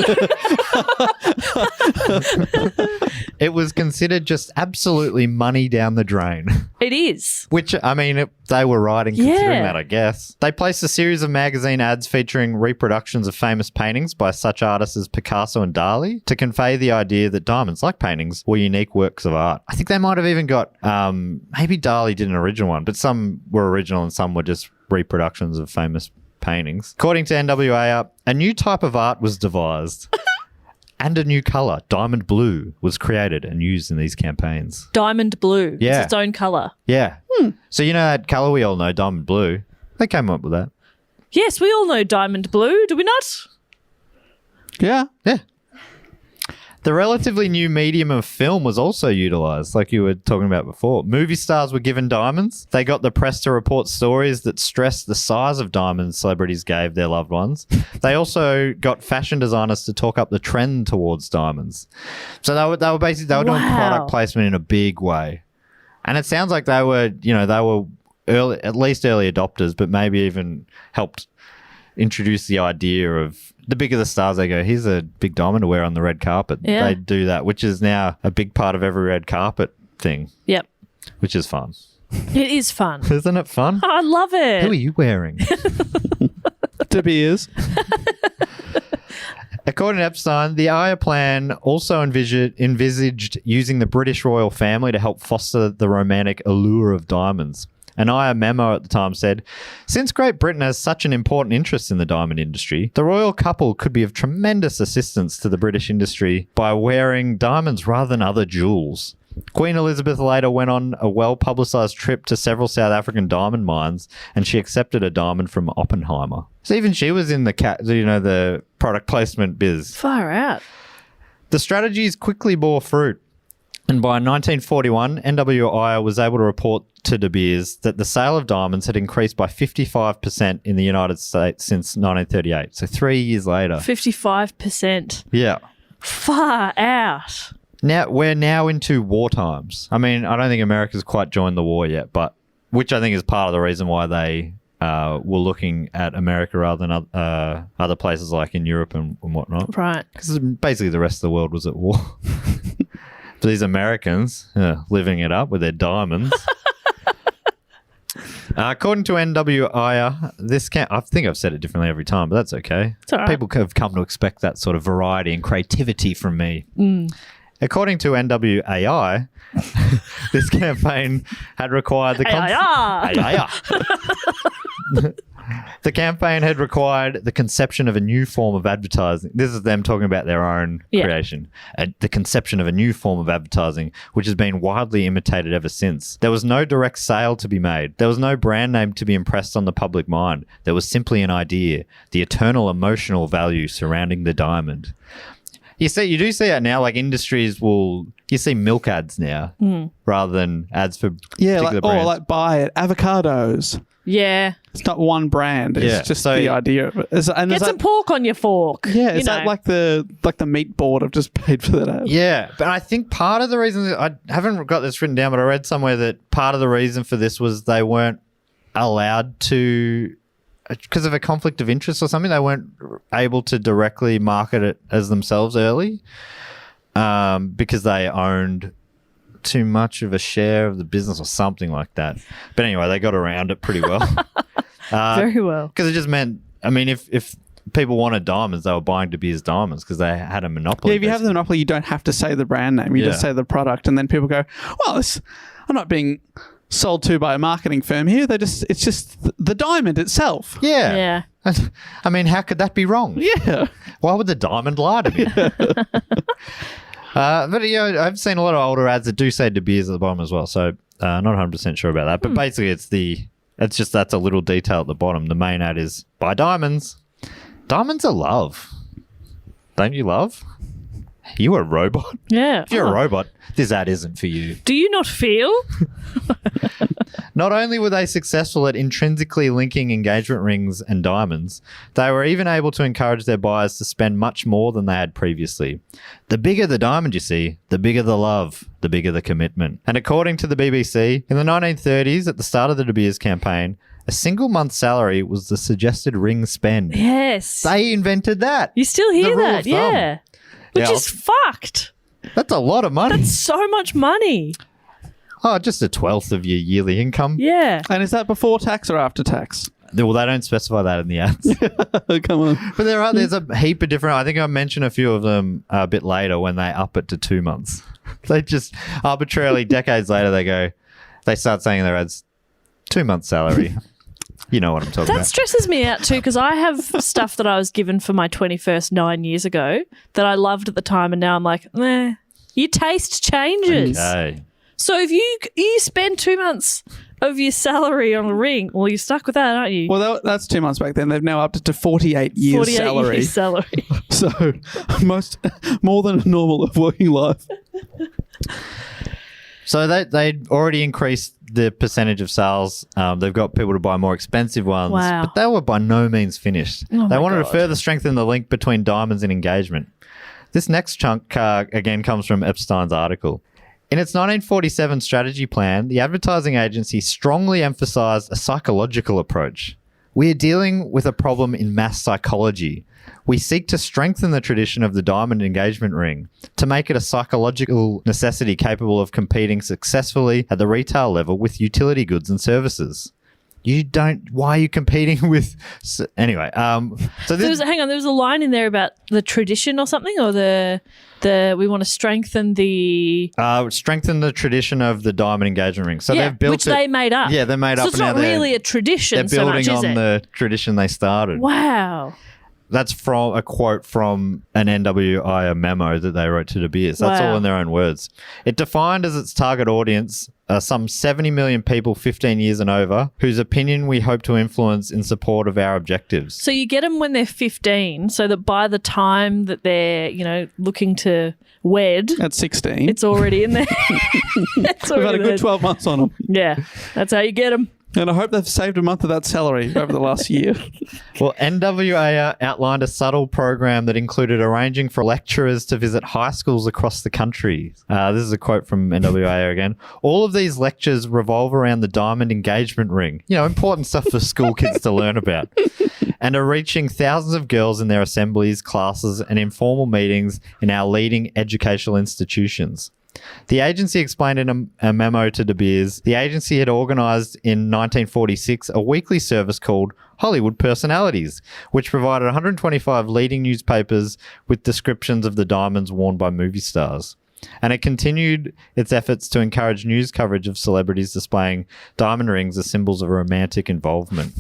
It was considered just absolutely money down the drain. It is. Which, I mean, they were right in considering Yeah. that, I guess. They placed a series of magazine ads featuring reproductions of famous paintings by such artists as Picasso and Dali to convey the idea that diamonds, like paintings, were unique works of art. I think they might have even got, maybe Dali did an original one, but some were original and some were just reproductions of famous paintings. According to NWA, a new type of art was devised. And a new colour, diamond blue, was created and used in these campaigns. Diamond blue. Yeah. It's its own colour. Yeah. So you know that colour we all know, diamond blue? They came up with that. Yes, we all know diamond blue, do we not? Yeah. Yeah. The relatively new medium of film was also utilised, like you were talking about before. Movie stars were given diamonds. They got the press to report stories that stressed the size of diamonds celebrities gave their loved ones. They also got fashion designers to talk up the trend towards diamonds. So they were doing Wow. product placement in a big way. And it sounds like they were early, at least early adopters, but maybe even helped introduce the idea of the bigger the stars they go, here's a big diamond to wear on the red carpet. Yeah. They do that, which is now a big part of every red carpet thing, Yep. which is fun. It is fun. Isn't it fun? I love it. Who are you wearing? De Beers. According to Epstein, the Aya plan also envisaged using the British royal family to help foster the romantic allure of diamonds. An Aya memo at the time said, "Since Great Britain has such an important interest in the diamond industry, the royal couple could be of tremendous assistance to the British industry by wearing diamonds rather than other jewels." Queen Elizabeth later went on a well-publicised trip to several South African diamond mines, and she accepted a diamond from Oppenheimer. So even she was in the product placement biz. Far out. The strategies quickly bore fruit, and by 1941, NWIA was able to report to De Beers that the sale of diamonds had increased by 55% in the United States since 1938. So 3 years later. 55%. Yeah. Far out. Now we're now into war times. I mean, I don't think America's quite joined the war yet, but which I think is part of the reason why they were looking at America rather than other places like in Europe and whatnot. Right. Because basically the rest of the world was at war. But these Americans living it up with their diamonds. According to NWIA, I think I've said it differently every time, but that's okay. It's all right. People have come to expect that sort of variety and creativity from me. According to NWAI, this campaign had required the the campaign had required the conception of a new form of advertising. This is them talking about their own creation. The conception of a new form of advertising, which has been widely imitated ever since. There was no direct sale to be made. There was no brand name to be impressed on the public mind. There was simply an idea, the eternal emotional value surrounding the diamond. You do see that now, like industries you see milk ads now rather than ads for particular brands. Or like buy it, avocados. Yeah. It's not one brand. It's just the idea of it. Get some pork on your fork. Yeah, is that like the meat board I've just paid for that ad? Yeah, but I think part of the reason, I haven't got this written down, but I read somewhere that part of the reason for this was they weren't allowed to, because of a conflict of interest or something, they weren't able to directly market it as themselves early because they owned too much of a share of the business or something like that. But anyway, they got around it pretty well. Very well. Because it just meant, I mean, if people wanted diamonds, they were buying De Beers diamonds because they had a monopoly. Yeah, if you have the monopoly, you don't have to say the brand name. You just say the product, and then people go, well, I'm not being sold to by a marketing firm here. It's just the diamond itself. Yeah. I mean, how could that be wrong? Yeah. Why would the diamond lie to me? But I've seen a lot of older ads that do say De Beers at the bottom as well, so not 100% sure about that. But basically, that's a little detail at the bottom. The main ad is buy diamonds. Diamonds are love. Don't you love? You a robot? Yeah. If you're a robot, this ad isn't for you. Do you not feel? Not only were they successful at intrinsically linking engagement rings and diamonds, they were even able to encourage their buyers to spend much more than they had previously. The bigger the diamond you see, the bigger the love, the bigger the commitment. And according to the BBC, in the 1930s, at the start of the De Beers campaign, a single month's salary was the suggested ring spend. Yes. They invented that. You still hear The rule that, of thumb. yeah. Which is fucked. That's a lot of money. That's so much money. Oh, just a 1/12 of your yearly income. Yeah. And is that before tax or after tax? Well, they don't specify that in the ads. Come on. But there's a heap of different, I think I mentioned a few of them a bit later when they up it to 2 months. They just arbitrarily, decades later, they start saying their ads, 2 months salary. You know what I'm talking That about. stresses me out too, because I have stuff that I was given for my 21st 9 years ago that I loved at the time, and now I'm like, your taste changes. Okay. So if you spend 2 months of your salary on a ring, well, you're stuck with that, aren't you? Well, that's 2 months back then. They've now upped it to 48 years 48 salary. years salary. So more than normal of working life. So they'd already increased the percentage of sales. They've got people to buy more expensive ones. Wow. But they were by no means finished. Oh They my wanted to God. further strengthen the link between diamonds and engagement. This next chunk, again, comes from Epstein's article. In its 1947 strategy plan, the advertising agency strongly emphasized a psychological approach. We are dealing with a problem in mass psychology. We seek to strengthen the tradition of the diamond engagement ring, to make it a psychological necessity capable of competing successfully at the retail level with utility goods and services. Why are you competing with? Anyway, so this, Hang on, there was a line in there about the tradition or something, or the we want to strengthen the tradition of the diamond engagement ring. So they've built which they made up. Yeah, they made up. So it's not really a tradition. They're building so much, on the tradition they started. Wow. That's from a quote from an NWI memo that they wrote to De Beers. That's all in their own words. It defined as its target audience some 70 million people 15 years and over whose opinion we hope to influence in support of our objectives. So you get them when they're 15 so that by the time that they're, looking to wed. At 16. It's already in there. We've had a good 12 months on them. Yeah, that's how you get them. And I hope they've saved a month of that salary over the last year. Well, NWA outlined a subtle program that included arranging for lecturers to visit high schools across the country. This is a quote from NWA again. All of these lectures revolve around the diamond engagement ring. Important stuff for school kids to learn about. And are reaching thousands of girls in their assemblies, classes, and informal meetings in our leading educational institutions. The agency explained in a memo to De Beers, the agency had organised in 1946 a weekly service called Hollywood Personalities, which provided 125 leading newspapers with descriptions of the diamonds worn by movie stars. And it continued its efforts to encourage news coverage of celebrities displaying diamond rings as symbols of romantic involvement.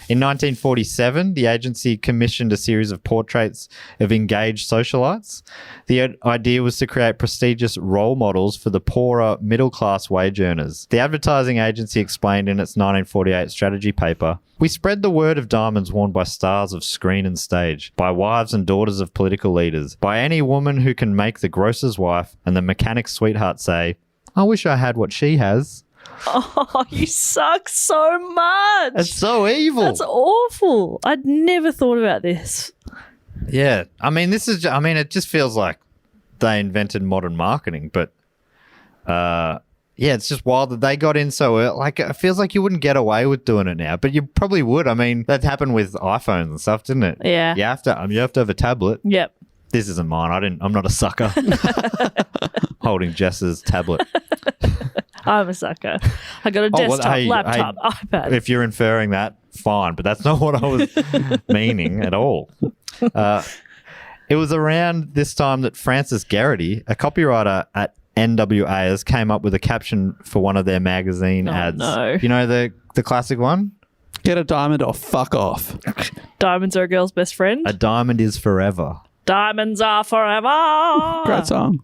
In 1947, the agency commissioned a series of portraits of engaged socialites. The idea was to create prestigious role models for the poorer middle-class wage earners. The advertising agency explained in its 1948 strategy paper, "We spread the word of diamonds worn by stars of screen and stage, by wives and daughters of political leaders, by any woman who can make the grocer's wife and the mechanic's sweetheart say, 'I wish I had what she has.'" Oh, you suck so much. It's so evil. That's awful. I'd never thought about this. Yeah. It just feels like they invented modern marketing, but it's just wild that they got in so early. Like, it feels like you wouldn't get away with doing it now, but you probably would. I mean, that happened with iPhones and stuff, didn't it? Yeah. You have to have a tablet. Yep. This isn't mine. I'm not a sucker. Holding Jess's tablet. I'm a sucker. I got a desktop, laptop, iPad. If you're inferring that, fine, but that's not what I was meaning at all. It was around this time that Francis Garrity, a copywriter at NWA's, came up with a caption for one of their magazine ads. No. You know the classic one? Get a diamond or fuck off. Diamonds are a girl's best friend. A diamond is forever. Diamonds are forever. Great song.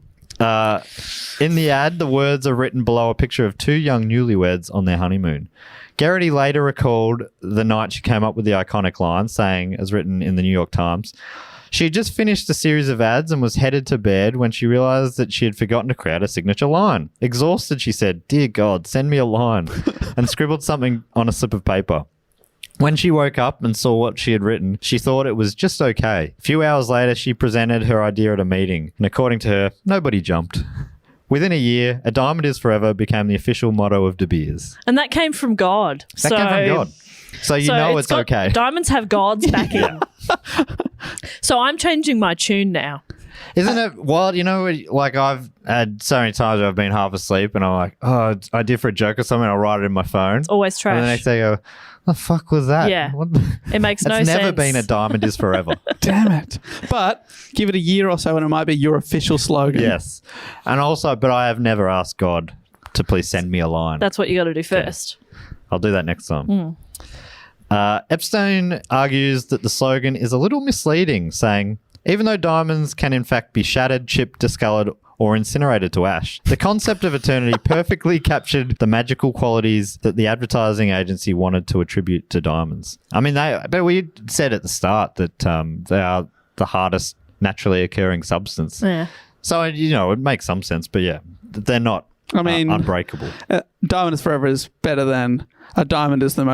In the ad, the words are written below a picture of two young newlyweds on their honeymoon. Garrity later recalled the night she came up with the iconic line, saying, as written in the New York Times, she had just finished a series of ads and was headed to bed when she realized that she had forgotten to create a signature line. Exhausted, she said, "Dear God, send me a line," and scribbled something on a slip of paper. When she woke up and saw what she had written, she thought it was just okay. A few hours later, she presented her idea at a meeting, and according to her, nobody jumped. Within a year, "A diamond is forever" became the official motto of De Beers. And that came from God. That came from God. So you know it's okay. Diamonds have God's backing. So I'm changing my tune now. Isn't it wild? Like, I've had so many times where I've been half asleep and I'm like, oh, I did for a joke or something, I'll write it in my phone. It's always trash. And the next day I go, the fuck was that? Yeah. It makes no sense. It's never been "a diamond is forever." Damn it. But give it a year or so and it might be your official slogan. Yes. And also, but I have never asked God to please send me a line. That's what you got to do first. I'll do that next time. Epstein argues that the slogan is a little misleading, saying, even though diamonds can in fact be shattered, chipped, discolored, or incinerated to ash, the concept of eternity perfectly captured the magical qualities that the advertising agency wanted to attribute to diamonds. I mean, but we said at the start that they are the hardest naturally occurring substance. Yeah. So, it makes some sense, but yeah, they're not unbreakable. Diamond is forever is better than a diamond is the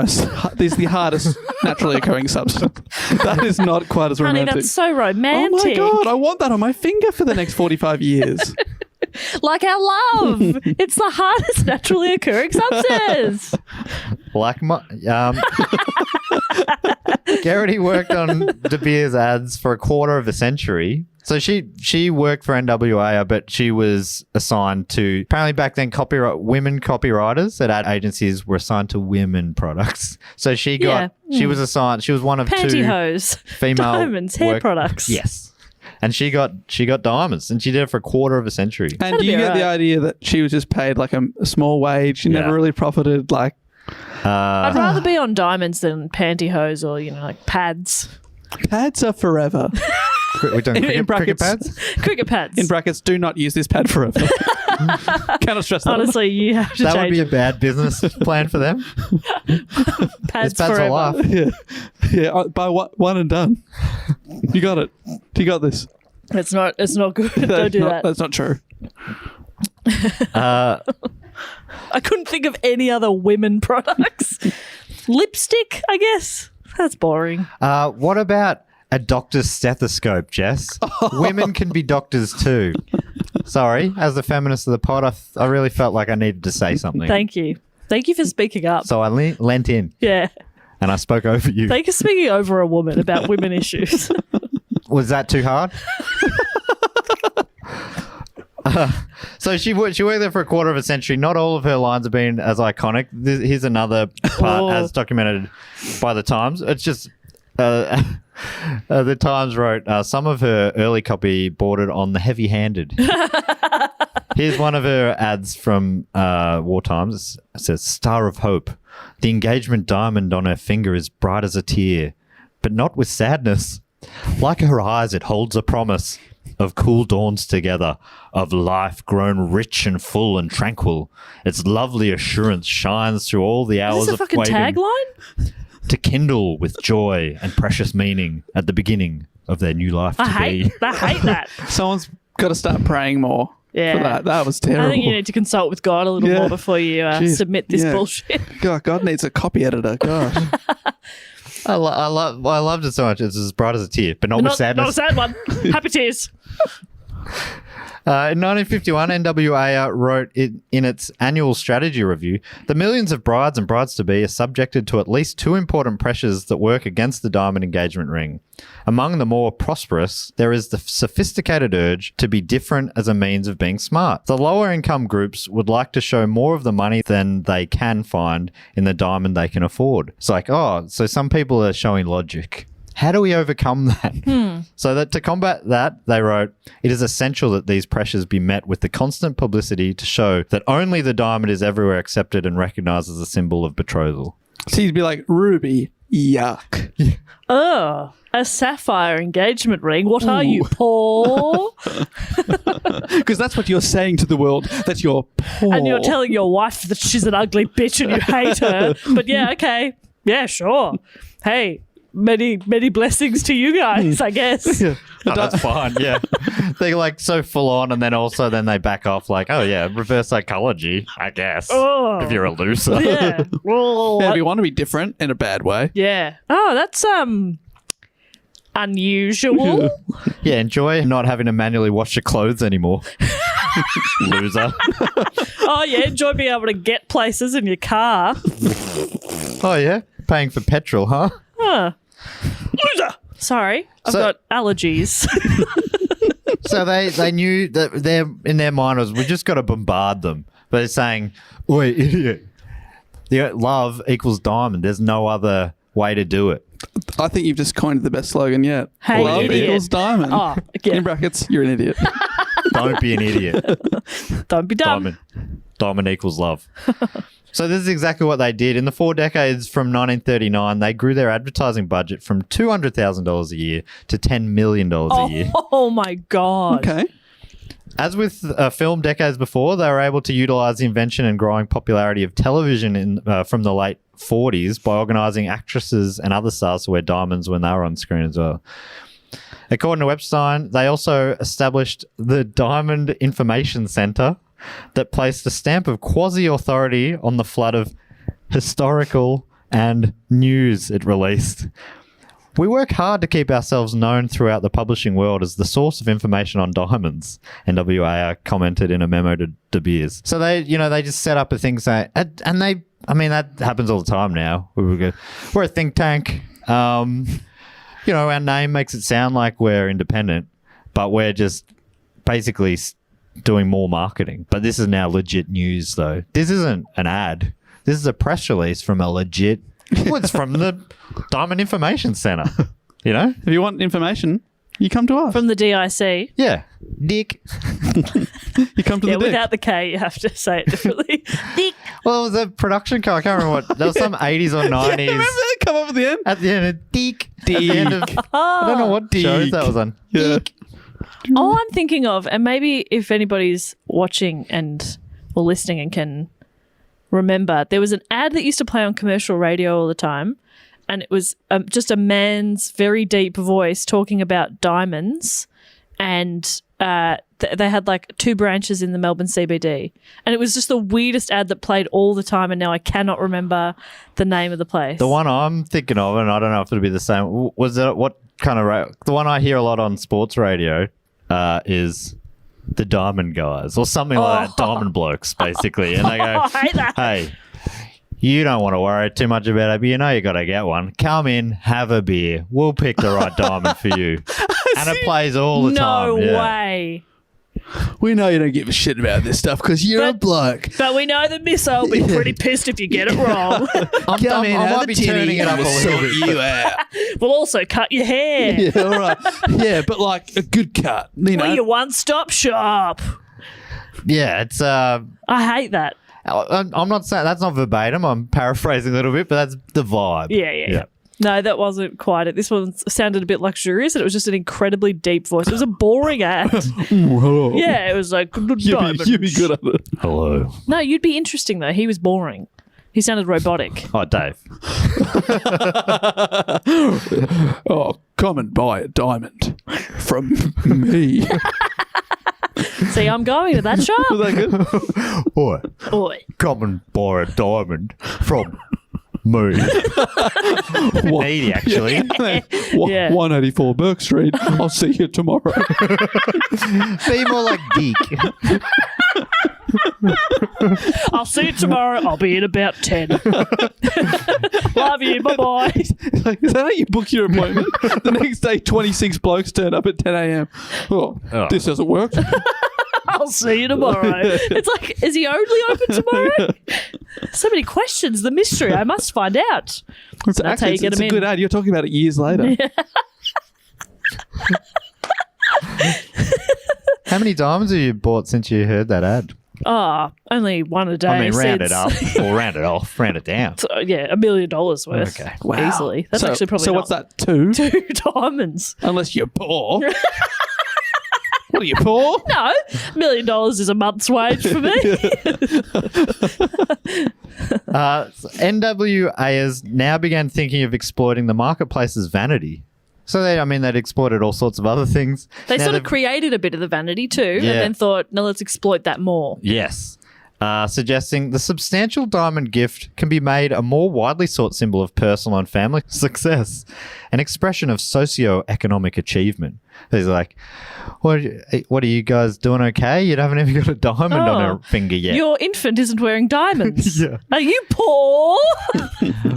hardest naturally occurring substance. That is not quite as romantic. Honey, that's so romantic. Oh my God, I want that on my finger for the next 45 years. Like our love. It's the hardest naturally occurring substance. Like my... Garrity worked on De Beers ads for a quarter of a century. So she worked for NWA, but she was assigned to, apparently back then, women copywriters at ad agencies were assigned to women products. So she was assigned, she was one of Pantyhose, two female diamonds, hair products. Yes. And she got diamonds, and she did it for a quarter of a century. And do you get the idea that she was just paid like a small wage? She never really profited. Like, I'd rather be on diamonds than pantyhose or like pads. pads are forever. We're doing In cricket brackets. pads? Cricket pads. In brackets, do not use this pad forever. Cannot stress that. Honestly, you have to That would change be a it. bad business plan for them. Pads It's pads for forever. life. Yeah. By one and done. You got it. You got this. It's not good. Don't do that. That's not true. I couldn't think of any other women products. Lipstick, I guess. That's boring. What about a doctor's stethoscope, Jess? Women can be doctors too. Sorry, as the feminist of the pod, I really felt like I needed to say something. Thank you. Thank you for speaking up. So I lent in Yeah. and I spoke over you. Thank you for speaking over a woman about women issues. Was that too hard? So she worked there for a quarter of a century. Not all of her lines have been as iconic. Here's another part as documented by the Times. It's just the Times wrote some of her early copy bordered on the heavy-handed. Here's one of her ads from War Times. It says, "Star of Hope. The engagement diamond on her finger is bright as a tear, but not with sadness. Like her eyes, it holds a promise of cool dawns together, of life grown rich and full and tranquil. Its lovely assurance shines through all the Is hours this a of fucking waiting tagline? to kindle with joy and precious meaning at the beginning of their new life to be." I hate that. Someone's got to start praying more Yeah. for that. That was terrible. I think you need to consult with God a little Yeah. more before you Jeez. submit this Yeah. bullshit. God needs a copy editor. Gosh. I loved it so much. It's as bright as a tear, but not with Not a sadness. sad one. Happy tears. In 1951, NWA wrote in its annual strategy review, "The millions of brides and brides-to-be are subjected to at least two important pressures that work against the diamond engagement ring. Among the more prosperous, there is the sophisticated urge to be different as a means of being smart. The lower income groups would like to show more of the money than they can find in the diamond they can afford." It's like, so some people are showing logic. How do we overcome that? So that to combat that, they wrote, "It is essential that these pressures be met with the constant publicity to show that only the diamond is everywhere accepted and recognized as a symbol of betrothal." So you'd be like, Ruby, yuck. Oh, a sapphire engagement ring. What are you, poor? Because that's what you're saying to the world, that you're poor. And you're telling your wife that she's an ugly bitch and you hate her. But yeah, okay. Yeah, sure. Hey, many blessings to you guys, I guess. Oh, that's fine, yeah. They're like so full on, and then they back off like, oh yeah, reverse psychology, I guess. Oh. If you're a loser. Yeah. Well, Yeah, if you want to be different in a bad way. yeah. Oh, that's unusual. Yeah, enjoy not having to manually wash your clothes anymore. Loser. Oh yeah, enjoy being able to get places in your car. Oh yeah, paying for petrol, huh? Huh. Loser. Sorry, I've So- got allergies. So they knew that in their mind was, we just got to bombard them. But they're saying, "Wait, idiot! Love equals diamond. There's no other way to do it." I think you've just coined the best slogan yet. Hey, Love idiot. equals diamond. Oh, yeah. In brackets, you're an idiot. Don't be an idiot. Don't be dumb. Diamond equals love. So this is exactly what they did. In the 4 decades from 1939, they grew their advertising budget from $200,000 a year to $10 million a year. Oh my god. Okay. As with film decades before, they were able to utilize the invention and growing popularity of television from the late 40s by organizing actresses and other stars to wear diamonds when they were on screen as well. According to Epstein, they also established the Diamond Information Center that placed a stamp of quasi-authority on the flood of historical and news it released. "We work hard to keep ourselves known throughout the publishing world as the source of information on diamonds," NWA commented in a memo to De Beers. So they just set up a thing saying, that happens all the time now. We're a think tank. Our name makes it sound like we're independent, but we're just basically doing more marketing. But this is now legit news, though. This isn't an ad. This is a press release from a legit... Well, it's from the Diamond Information Centre, If you want information, you come to us. From the DIC. Yeah. Dick. You come to the dick. Without the K, you have to say it differently. Dick. Well, it was a production code. I can't remember what... There was some 80s or 90s. Remember that come up at the end? At the end of Dick. At the end of... I don't know what shows that was on. Yeah. All I'm thinking of, and maybe if anybody's watching or listening and can remember, there was an ad that used to play on commercial radio all the time, and it was just a man's very deep voice talking about diamonds, and they had like 2 branches in the Melbourne CBD, and it was just the weirdest ad that played all the time, and now I cannot remember the name of the place. The one I'm thinking of, and I don't know if it'll be the same, was it what kind of... The one I hear a lot on sports radio is the Diamond Guys or something like that. Diamond Blokes, basically. And they go, I hate that. hey, you don't want to worry too much about it, but you got to get one. Come in, have a beer. We'll pick the right diamond for you. And it plays all the time. No Yeah. way. We know you don't give a shit about this stuff because you're a bloke. But we know the missile will be pretty pissed if you get it wrong. I might be turning it up a little bit. You out. We'll also cut your hair. Yeah, all right. Yeah, but like a good cut. We're your one-stop shop. Yeah, it's... I hate that. I'm not saying... That's not verbatim. I'm paraphrasing a little bit, but that's the vibe. Yeah. No, that wasn't quite it. This one sounded a bit luxurious, and it was just an incredibly deep voice. It was a boring ad. Hello. Yeah, it was like You'd be good at it. Hello. No, you'd be interesting though. He was boring. He sounded robotic. Oh, Dave. Oh, come and buy a diamond from me. See, I'm going to that shop. Was that good? Oi. Come and buy a diamond from me. Needy, actually. Yeah. 184 Burke Street. I'll see you tomorrow. Be more like Dick. I'll see you tomorrow. I'll be in about 10. Love you. Bye-bye. Like, is that how you book your appointment? The next day, 26 blokes turn up at 10 a.m. Oh, this hasn't worked. I'll see you tomorrow. It's like, is he only open tomorrow? So many questions. The mystery. I must find out. That's how you get it's them a in. good ad. You're talking about it years later. How many diamonds have you bought since you heard that ad? Oh, only one a day. I mean, round it since- up or round it off, round it down. So, yeah, $1 million worth. Okay. Wow. Easily. That's actually probably So not what's that, 2? 2 diamonds. Unless you're poor. What are you, poor? No, $1 million is a month's wage for me. NWAers now began thinking of exploiting the marketplace's vanity. So they'd exploited all sorts of other things. They Now sort of they've- created a bit of the vanity too, Yeah. and then thought, no, let's exploit that more. Yes. Suggesting the substantial diamond gift can be made a more widely sought symbol of personal and family success, an expression of socio-economic achievement. He's like, what are you guys doing okay? You haven't even got a diamond on Oh, her finger yet. Your infant isn't wearing diamonds. Yeah. Are you poor?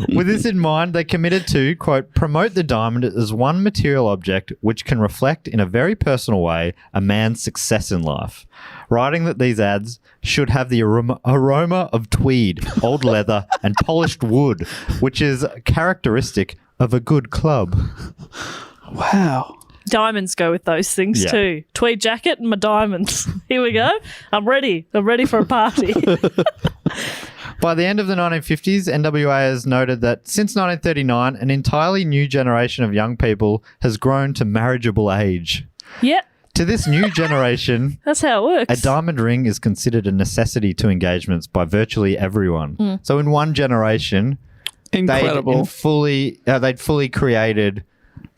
With this in mind, they committed to, quote, promote the diamond as one material object which can reflect in a very personal way a man's success in life. Writing that these ads should have the aroma of tweed, old leather, and polished wood, which is characteristic of a good club. Wow. Diamonds go with those things Yeah. too. Tweed jacket and my diamonds. Here we go. I'm ready. I'm ready for a party. By the end of the 1950s, NWA has noted that since 1939, an entirely new generation of young people has grown to marriageable age. Yep. To this new generation, That's how it works. a diamond ring is considered a necessity to engagements by virtually everyone. So in one generation, Incredible. they'd fully created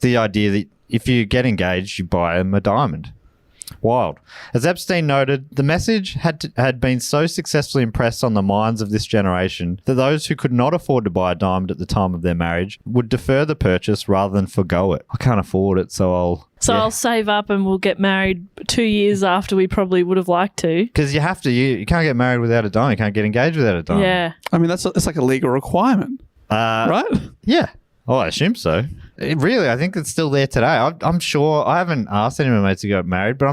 the idea that if you get engaged, you buy them a diamond. Wild. As Epstein noted, the message had been so successfully impressed on the minds of this generation that those who could not afford to buy a diamond at the time of their marriage would defer the purchase rather than forgo it. I can't afford it, so I'll save up and we'll get married 2 years after we probably would have liked to. because you have to. You can't get married without a diamond. You can't get engaged without a diamond. Yeah. I mean, it's like a legal requirement, right? Yeah. Oh, I assume so. I think it's still there today. I'm sure. I haven't asked any of my mates to get married, but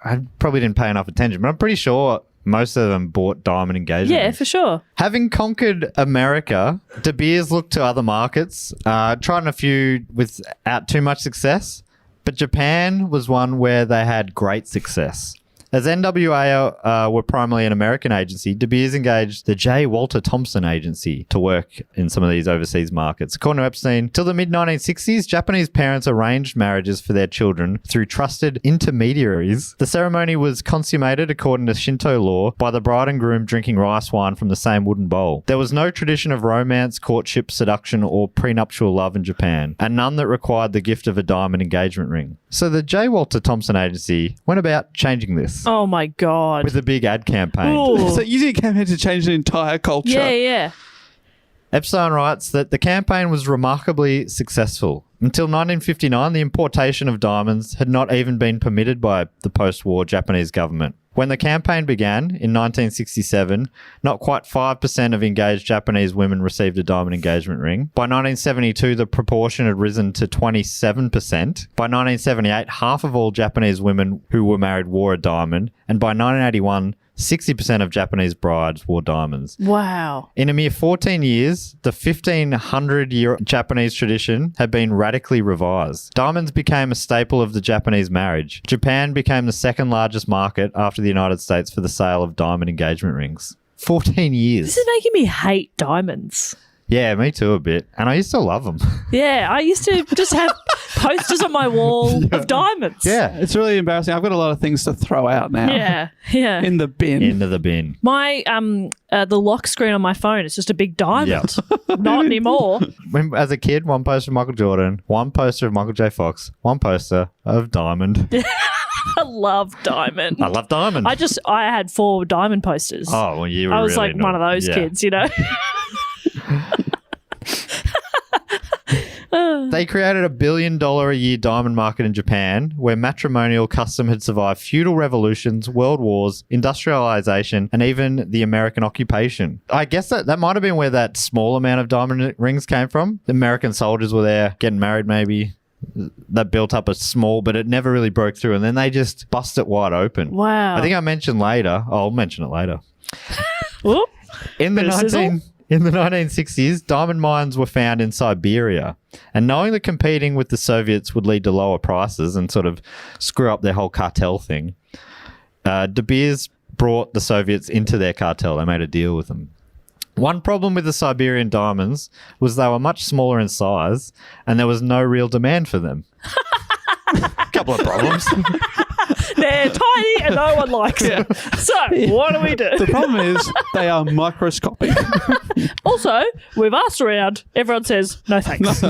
I probably didn't pay enough attention. But I'm pretty sure most of them bought diamond engagement Yeah, rings. for sure. Having conquered America, De Beers looked to other markets, tried a few without too much success, but Japan was one where they had great success. As NWA were primarily an American agency, De Beers engaged the J. Walter Thompson Agency to work in some of these overseas markets. According to Epstein, till the mid-1960s, Japanese parents arranged marriages for their children through trusted intermediaries. The ceremony was consummated, according to Shinto law, by the bride and groom drinking rice wine from the same wooden bowl. There was no tradition of romance, courtship, seduction, or prenuptial love in Japan, and none that required the gift of a diamond engagement ring. So the J. Walter Thompson Agency went about changing this. Oh my God. With a big ad campaign. Ooh. So using a campaign to change the entire culture. Yeah. Epstein writes that the campaign was remarkably successful. Until 1959, the importation of diamonds had not even been permitted by the post-war Japanese government. When the campaign began in 1967, not quite 5% of engaged Japanese women received a diamond engagement ring. By 1972, the proportion had risen to 27%. By 1978, half of all Japanese women who were married wore a diamond. And by 1981, 60% of Japanese brides wore diamonds. Wow. In a mere 14 years, the 1500-year Japanese tradition had been radically revised. Diamonds became a staple of the Japanese marriage. Japan became the second largest market after the United States for the sale of diamond engagement rings. 14 years. This is making me hate diamonds. Yeah, me too a bit. And I used to love them. Yeah, I used to just have posters on my wall of diamonds. Yeah. It's really embarrassing. I've got a lot of things to throw out now. Yeah. In the bin. Into the bin. My the lock screen on my phone is just a big diamond. Yeah. Not anymore. When, as a kid, one poster of Michael Jordan, one poster of Michael J. Fox, one poster of Diamond. I love diamond. I love Diamond. I had 4 diamond posters. Oh, well, you were I was really like one of those yeah. kids, you know. They created $1 billion a year diamond market in Japan, where matrimonial custom had survived feudal revolutions, world wars, industrialization, and even the American occupation. I guess that might have been where that small amount of diamond rings came from. The American soldiers were there getting married, maybe. That built up a small, but it never really broke through. And then they just bust it wide open. Wow. I think I mentioned later. I'll mention it later. Whoop. In the Bit of sizzle. 1960s, diamond mines were found in Siberia. And knowing that competing with the Soviets would lead to lower prices and sort of screw up their whole cartel thing, De Beers brought the Soviets into their cartel. They made a deal with them. One problem with the Siberian diamonds was they were much smaller in size and there was no real demand for them. Couple of problems. They're tiny and no one likes them. So, what do we do? The problem is they are microscopic. Also, we've asked around. Everyone says, no thanks. So,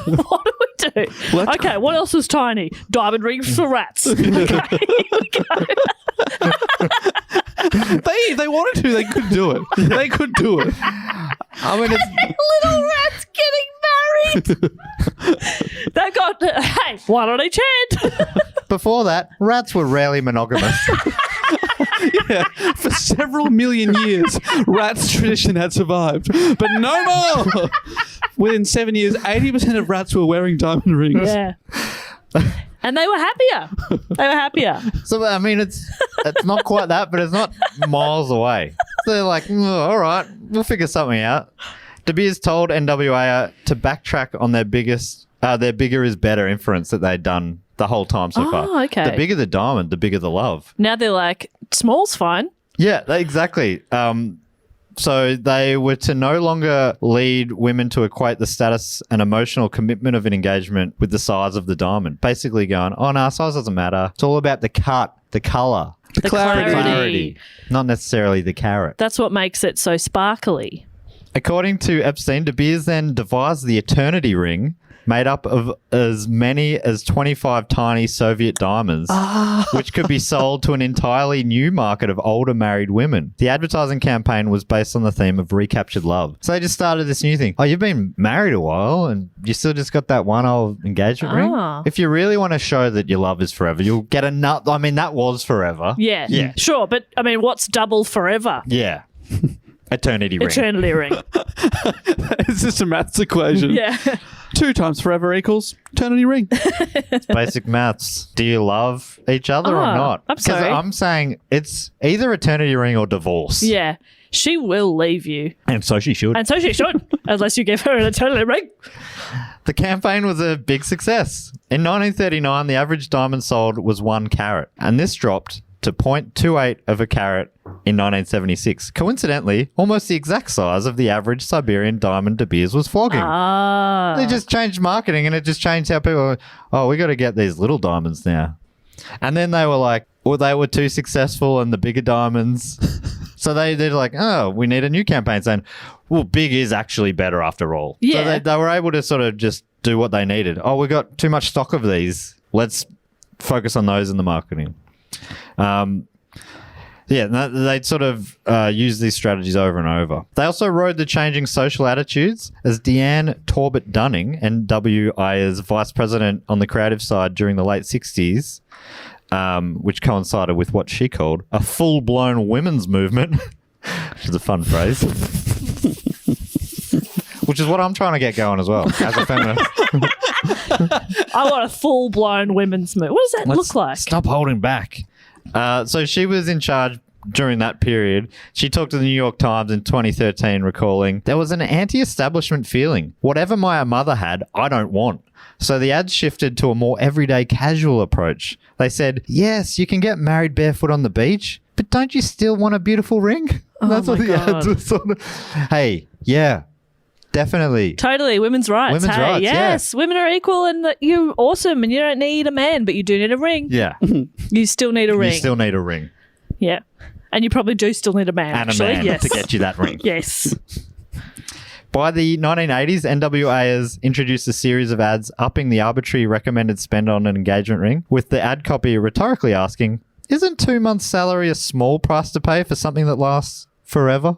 what do we do? Let's- Okay, what else is tiny? Diamond rings for rats. Okay, here we go. They wanted to. They could do it. They could do it. I mean, it's, Little rats getting married. They've got, hey, one on each hand. before that, rats were rarely monogamous. Yeah, for several million years, rats tradition had survived, but no more. Within 7 years, 80% of rats were wearing diamond rings. Yeah. And they were happier. They were happier. So, I mean, it's not quite that, but it's not miles away. So they're like, all right, we'll figure something out. De Beers told NWA to backtrack on their bigger is better inference that they'd done the whole time so far. Oh, okay. The bigger the diamond, the bigger the love. Now they're like, small's fine. Yeah, exactly. So they were to no longer lead women to equate the status and emotional commitment of an engagement with the size of the diamond. Basically going, oh, no, size doesn't matter. It's all about the cut, the colour, The clarity. not necessarily the carat. That's what makes it so sparkly. According to Epstein, De Beers then devised the Eternity Ring, made up of as many as 25 tiny Soviet diamonds, which could be sold to an entirely new market of older married women. The advertising campaign was based on the theme of recaptured love. So they just started this new thing. Oh, you've been married a while and you still just got that one old engagement ring? If you really want to show that your love is forever, you'll get another. I mean, that was forever. Yeah. Yeah. Sure. But, I mean, what's double forever? Yeah. Eternity ring. Eternity ring. It's just a maths equation. Yeah. 2 times forever equals eternity ring. Basic maths. Do you love each other or not? I'm sorry. I'm saying it's either eternity ring or divorce. Yeah. She will leave you. And so she should. And so she should, unless you give her an eternity ring. The campaign was a big success. In 1939, the average diamond sold was 1 carat, and this dropped to 0.28 of a carat in 1976. Coincidentally, almost the exact size of the average Siberian diamond De Beers was flogging. Ah. They just changed marketing, and it just changed how people were, oh, we got to get these little diamonds now. And then they were like, well, they were too successful and the bigger diamonds. So they're like, oh, we need a new campaign saying, well, big is actually better after all. Yeah. So they were able to sort of just do what they needed. Oh, we got too much stock of these. Let's focus on those in the marketing. They'd sort of use these strategies over and over. They also rode the changing social attitudes as Deanne Torbett Dunning, NWI's vice president on the creative side during the late 60s, which coincided with what she called a full-blown women's movement, which is a fun phrase, which is what I'm trying to get going as well as a feminist. I want a full-blown women's movement. What does that look like? Stop holding back. So she was in charge during that period. She talked to the New York Times in 2013, recalling, there was an anti-establishment feeling. Whatever my mother had, I don't want. So the ads shifted to a more everyday casual approach. They said, yes, you can get married barefoot on the beach, but don't you still want a beautiful ring? Oh That's what my the God. ads were sort of. Hey, yeah, definitely. Totally, women's rights. Women's hey, rights, yes, women are equal and that you're awesome and you don't need a man, but you do need a ring. Yeah, You still need a ring. you still need a ring Yeah. And you probably do still need a man, and actually. a man Yes. to get you that ring. Yes. By the 1980s, NWA has introduced a series of ads upping the arbitrary recommended spend on an engagement ring, with the ad copy rhetorically asking, isn't 2 months' salary a small price to pay for something that lasts forever?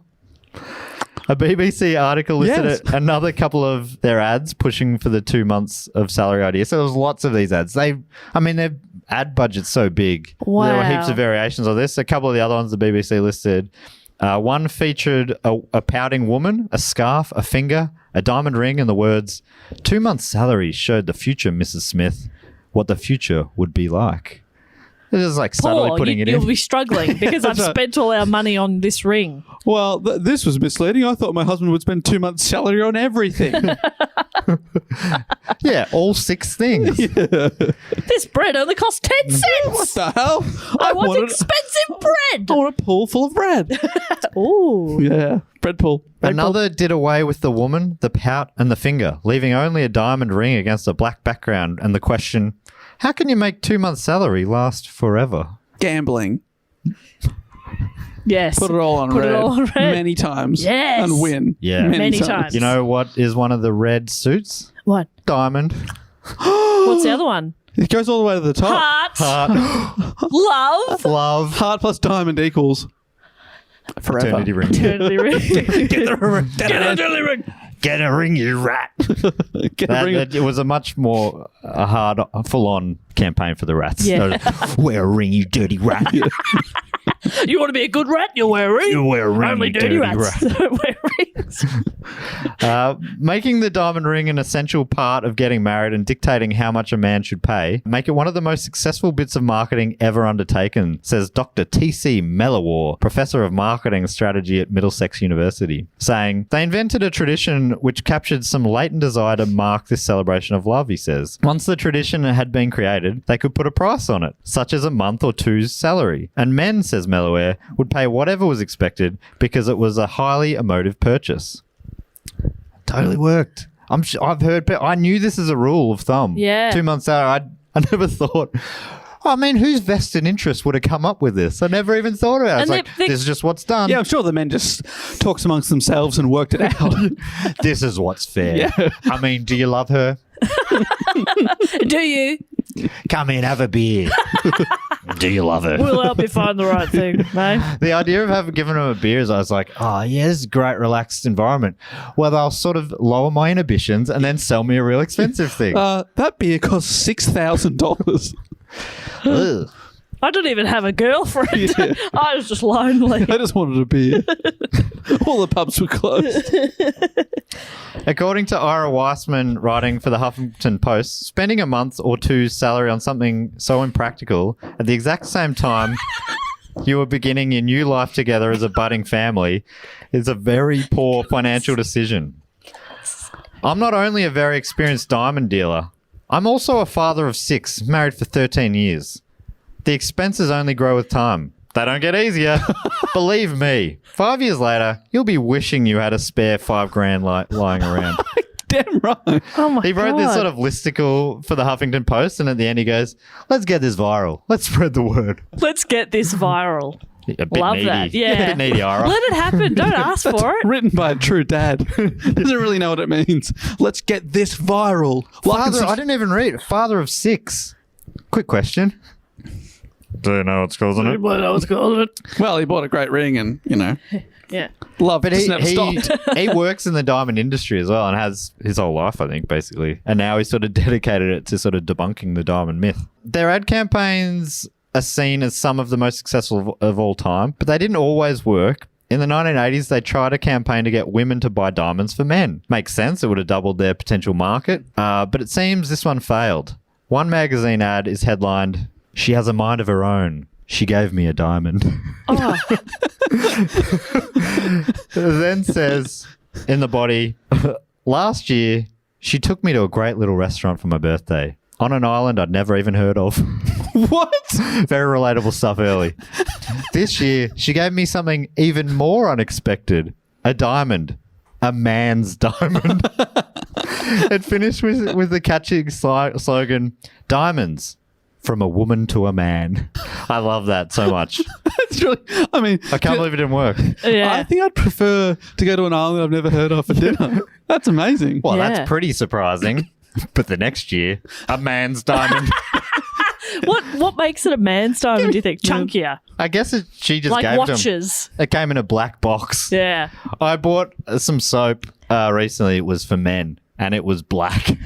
A BBC article listed another couple of their ads pushing for the 2 months of salary idea. So there was lots of these ads. Their ad budget's so big. Wow. There were heaps of variations of this. A couple of the other ones the BBC listed. One featured a pouting woman, a scarf, a finger, a diamond ring, and the words, 2 months' salary showed the future Mrs. Smith what the future would be like. It's just like subtly Paul, putting it you'll in. be struggling because I've spent all our money on this ring. Well, this was misleading. I thought my husband would spend 2 months' salary on everything. Yeah, all 6 things. This bread only costs 10 cents. What the hell? I want wanted- expensive bread. I want a pool full of bread. Ooh. Yeah, bread pool. Another did away with the woman, the pout, and the finger, leaving only a diamond ring against a black background and the question, how can you make 2 months' salary last forever? Gambling. Yes. Put it all on Put red. it all on red. Many times. Yes. And win. Yeah. Many times. You know what is one of the red suits? What? Diamond. What's the other one? It goes all the way to the top. Heart. Heart. Love. Love. Heart plus diamond equals forever. Eternity ring. Eternity ring. Get the ring. Get an eternity ring. Get a ring, you rat. Get a ring. It was a much more hard, full-on campaign for the rats. Yeah. Wear a ring, you dirty rat. You want to be a good rat? You wear a ring. You wear a ring, Only you dirty dirty rats don't wear rings. Making the diamond ring an essential part of getting married and dictating how much a man should pay make it one of the most successful bits of marketing ever undertaken, says Dr. T.C. Mellowar, professor of marketing strategy at Middlesex University, saying, they invented a tradition which captured some latent desire to mark this celebration of love, he says. Once the tradition had been created, they could put a price on it, such as a month or two's salary. And men, says Mellowar, would pay whatever was expected because it was a highly emotive purchase. Totally worked. I've heard, I knew this is a rule of thumb. Yeah. 2 months salary. I never thought, I mean, whose vested interest would have come up with this? I never even thought about it. It's And like, this is just what's done. Yeah, I'm sure the men just talked amongst themselves and worked it out. This is what's fair. Yeah. I mean, do you love her? Do you? Come in, have a beer. Do you love her? We'll help you find the right thing, mate. The idea of having given them a beer is I was like, oh, yeah, this is a great, relaxed environment. Well, they'll sort of lower my inhibitions and then sell me a real expensive thing. That beer costs $6,000. Ugh. I don't even have a girlfriend. Yeah. I was just lonely. I just wanted a beer. All the pubs were closed. According to Ira Weissman, writing for the Huffington Post, spending a month or two's salary on something so impractical at the exact same time you were beginning your new life together as a budding family is a very poor financial decision. I'm not only a very experienced diamond dealer, I'm also a father of 6, married for 13 years. The expenses only grow with time. They don't get easier. Believe me, 5 years later, you'll be wishing you had a spare $5,000 lying around. Damn right. Oh my god. He wrote this sort of listicle for the Huffington Post, and at the end he goes, let's get this viral. Let's spread the word. Let's get this viral. A bit Love needy. that. Yeah. A bit needy, Ira. Let it happen. Don't ask for it. Written by a true dad. Doesn't really know what it means. Let's get this viral. Father, I didn't even read. Father of 6. Quick question. Do you know what's causing it? What I was calling it. Well, he bought a great ring and, Yeah. love But just never stopped. he works in the diamond industry as well and has his whole life, I think, basically. And now he's sort of dedicated it to sort of debunking the diamond myth. Their ad campaigns are seen as some of the most successful of all time, but they didn't always work. In the 1980s, they tried a campaign to get women to buy diamonds for men. Makes sense. It would have doubled their potential market. But it seems this one failed. One magazine ad is headlined, "She has a mind of her own. She gave me a diamond." Oh, Then says in the body, "Last year, she took me to a great little restaurant for my birthday on an island I'd never even heard of." What? Very relatable stuff early. This year, she gave me something even more unexpected. A diamond. A man's diamond. It finished with the catchy slogan, "Diamonds. From a woman to a man." I love that so much. It's really, I can't believe it didn't work. yeah. I think I'd prefer to go to an island I've never heard of for dinner. That's amazing. Well, Yeah. that's pretty surprising. But the next year, a man's diamond. What makes it a man's diamond, do you think? Chunkier. I guess she just Like gave watches. them. It came in a black box. Yeah. I bought some soap recently. It was for men, and it was black.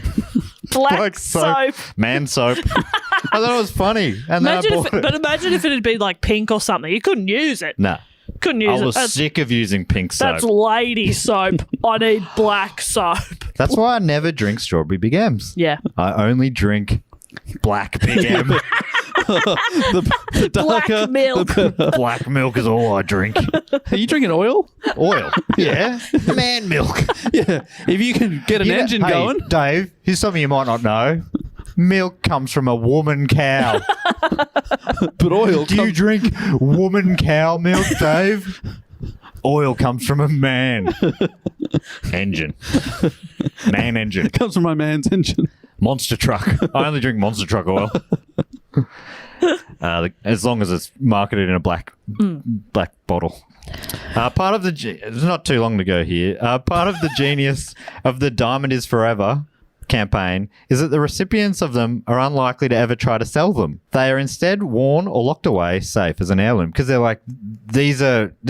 Black soap. Man soap. I thought it was funny. And Imagine then I if bought it, it. but imagine if it had been like pink or something. You couldn't use it. Nah. Couldn't use I it. was sick of using pink soap. That's lady soap. I need black soap. That's why I never drink strawberry Big M's. Yeah. I only drink black Big M. The Black darker, milk. Black milk is all I drink. Are you drinking oil? Oil. Yeah. Man milk. Yeah. If you can get an engine Hey, going. Dave, here's something you might not know. Milk comes from a woman cow. But oil Do you drink woman cow milk, Dave? Oil comes from a man. Engine. Man engine. comes from my man's engine. Monster truck. I only drink monster truck oil. As long as it's marketed in a black bottle. Part of the it's not too long to go here. Part of the genius of the Diamond is Forever campaign is that the recipients of them are unlikely to ever try to sell them. They are instead worn or locked away safe as an heirloom because they're like, this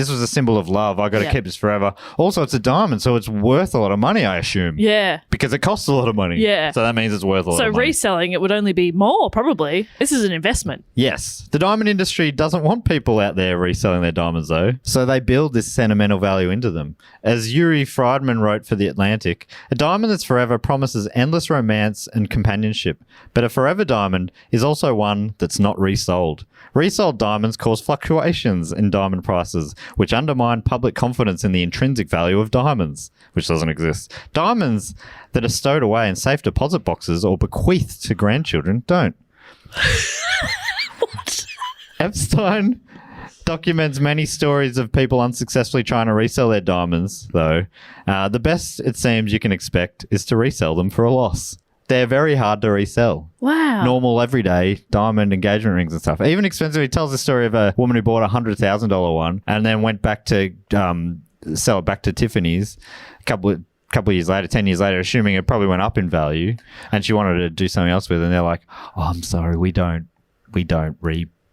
was a symbol of love. I got to keep this forever. Also, it's a diamond, so it's worth a lot of money, I assume. Yeah. Because it costs a lot of money. Yeah. So that means it's worth a lot So of money. reselling it would only be more, probably. This is an investment. Yes. The diamond industry doesn't want people out there reselling their diamonds, though. So they build this sentimental value into them. As Yuri Friedman wrote for The Atlantic, a diamond that's forever promises endless romance and companionship. But a forever diamond is also one that's not resold. Resold diamonds cause fluctuations in diamond prices, which undermine public confidence in the intrinsic value of diamonds, which doesn't exist. Diamonds that are stowed away in safe deposit boxes or bequeathed to grandchildren don't. Epstein documents many stories of people unsuccessfully trying to resell their diamonds, though. The best, it seems, you can expect is to resell them for a loss. They're very hard to resell. Wow. Normal, everyday diamond engagement rings and stuff. Even expensive. He tells the story of a woman who bought a $100,000 one and then went back to sell it back to Tiffany's a couple of years later, 10 years later, assuming it probably went up in value, and she wanted to do something else with it. And they're like, "Oh, I'm sorry, we don't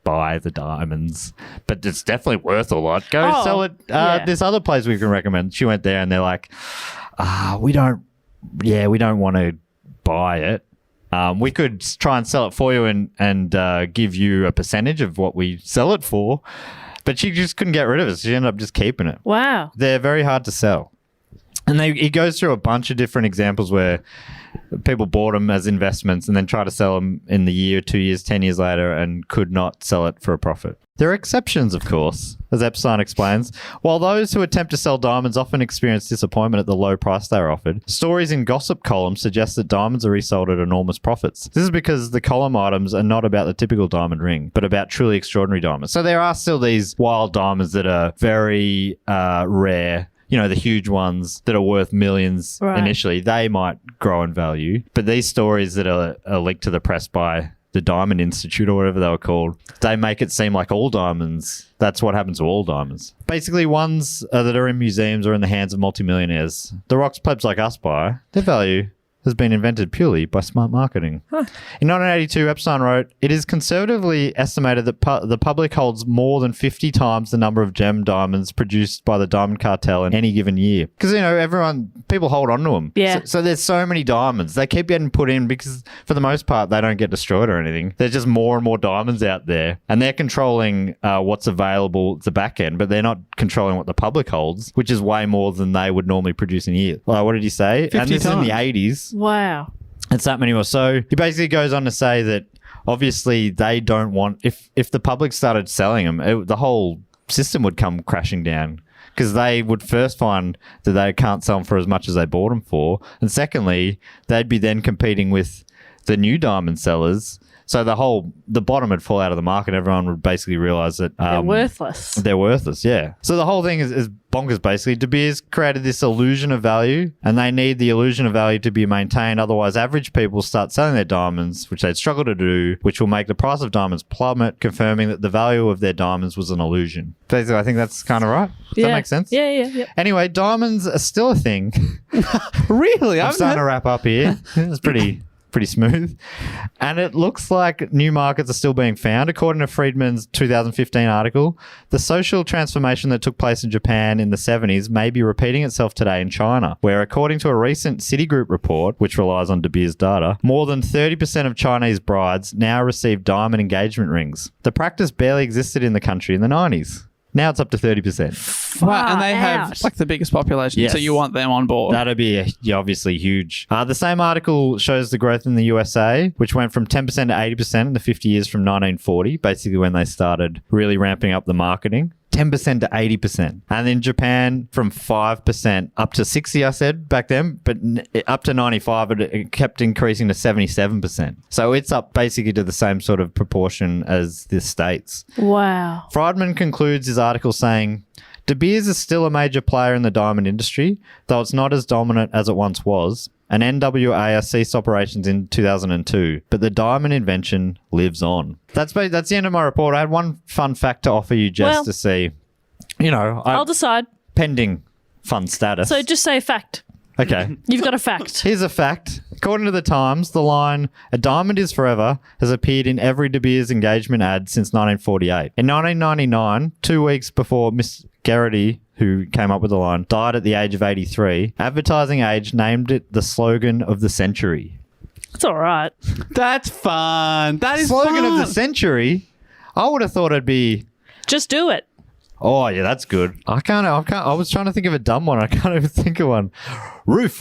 buy the diamonds, but it's definitely worth a lot. Go sell it. Yeah. This other place we can recommend." She went there and they're like, we don't want to buy it. We could try and sell it for you and give you a percentage of what we sell it for. But she just couldn't get rid of it. So she ended up just keeping it. Wow. They're very hard to sell. And he goes through a bunch of different examples where people bought them as investments and then try to sell them in the year, 2 years, 10 years later and could not sell it for a profit. There are exceptions, of course, as Epstein explains. While those who attempt to sell diamonds often experience disappointment at the low price they are offered, stories in gossip columns suggest that diamonds are resold at enormous profits. This is because the column items are not about the typical diamond ring, but about truly extraordinary diamonds. So there are still these wild diamonds that are very rare. You know, the huge ones that are worth millions initially, they might grow in value. But these stories that are leaked to the press by the Diamond Institute or whatever they were called, they make it seem like all diamonds. That's what happens to all diamonds. Basically, ones that are in museums or in the hands of multimillionaires, the rocks plebs like us buy, their value has been invented purely by smart marketing. In 1982, Epstein wrote, "It is conservatively estimated that the public holds more than 50 times the number of gem diamonds produced by the diamond cartel in any given year." Because, you know, people hold on to them. Yeah. So there's so many diamonds. They keep getting put in because, for the most part, they don't get destroyed or anything. There's just more and more diamonds out there. And they're controlling what's available at the back end, but they're not controlling what the public holds, which is way more than they would normally produce in a year. What did he say? 50 and this is in the times. 80s. Wow. It's that many more. So he basically goes on to say that obviously they don't want, if the public started selling them, the whole system would come crashing down because they would first find that they can't sell them for as much as they bought them for. And secondly, they'd be then competing with the new diamond sellers. So the bottom would fall out of the market. Everyone would basically realize that They're worthless. They're worthless, yeah. So the whole thing is bonkers, basically. De Beers created this illusion of value, and they need the illusion of value to be maintained. Otherwise, average people start selling their diamonds, which they'd struggle to do, which will make the price of diamonds plummet, confirming that the value of their diamonds was an illusion. Basically, I think that's kind of right. Does that make sense? Yeah. Anyway, diamonds are still a thing. Really? I'm starting to wrap up here. It's pretty smooth. And it looks like new markets are still being found. According to Friedman's 2015 article, the social transformation that took place in Japan in the 70s may be repeating itself today in China, where according to a recent Citigroup report, which relies on De Beers data, more than 30% of Chinese brides now receive diamond engagement rings. The practice barely existed in the country in the 90s. Now it's up to 30%. Wow, and they Far have out. like the biggest population, Yes. so you want them on board. That'd be obviously huge. The same article shows the growth in the USA, which went from 10% to 80% in the 50 years from 1940, basically when they started really ramping up the marketing. 10% to 80%. And in Japan, from 5% up to 60, I said back then, but up to 95, it kept increasing to 77%. So it's up basically to the same sort of proportion as the States. Wow. Friedman concludes his article saying, De Beers is still a major player in the diamond industry, though it's not as dominant as it once was. And NWA ceased operations in 2002, but the Diamond Invention lives on. That's the end of my report. I had one fun fact to offer you, Jess, Well, to see. You know, I'll decide. pending fun status. So just say a fact. Okay. You've got a fact. Here's a fact. According to the Times, the line, "A diamond is forever," has appeared in every De Beers engagement ad since 1948. In 1999, 2 weeks before Miss Garrity, who came up with the line, died at the age of 83, Advertising Age named it the slogan of the century. It's all right. That's fun. That is Slogan fun. of the century? I would have thought it'd be... Just do it. Oh, yeah, that's good. I was trying to think of a dumb one. I can't even think of one. Roof.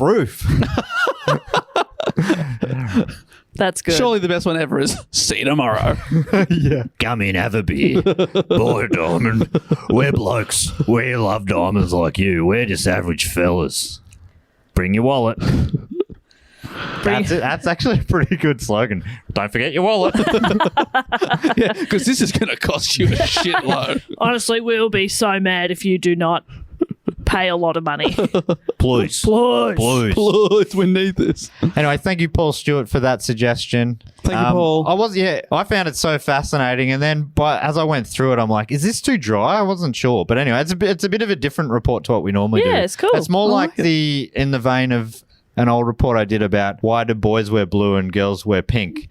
That's good. Surely the best one ever is "See you tomorrow." Yeah. Come in, have a beer. Boy, diamond. We're blokes. We love diamonds like you. We're just average fellas. Bring your wallet. That's actually a pretty good slogan. Don't forget your wallet. Yeah, because this is going to cost you a shitload. Honestly, we'll be so mad if you do not pay a lot of money. Please. Please. Please, we need this. Anyway, thank you, Paul Stewart, for that suggestion. Thank you, Paul. I found it so fascinating, and then as I went through it, I'm like, is this too dry? I wasn't sure, but anyway, it's a bit of a different report to what we normally do. Yeah, it's cool. It's more like in the vein of an old report I did about why do boys wear blue and girls wear pink.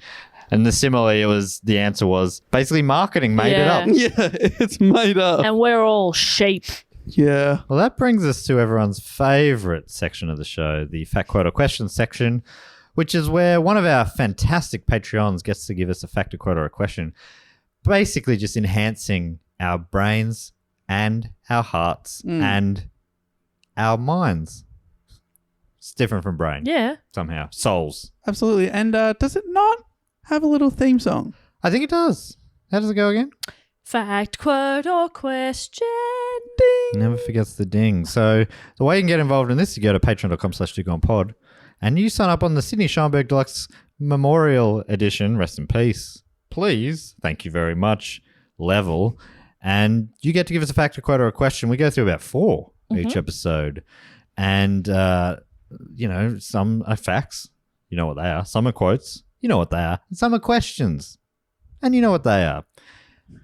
And the answer was basically marketing made it up. Yeah, it's made up. And we're all sheep. Yeah. Well, that brings us to everyone's favourite section of the show, the Fact Quote or Question section, which is where one of our fantastic Patreons gets to give us a fact, a quote, or a question, basically just enhancing our brains and our hearts and our minds. It's different from brain. Yeah. Somehow. Souls. Absolutely. And does it not have a little theme song? I think it does. How does it go again? Fact, quote, or question. Never forgets the ding. So the way you can get involved in this, you go to patreon.com/DoGonePod and you sign up on the Sydney Scheinberg Deluxe Memorial Edition. Rest in peace. Please. Thank you very much. Level. And you get to give us a fact, a quote, or a question. We go through about 4 each episode. And, some are facts. You know what they are. Some are quotes. You know what they are. And some are questions. And you know what they are.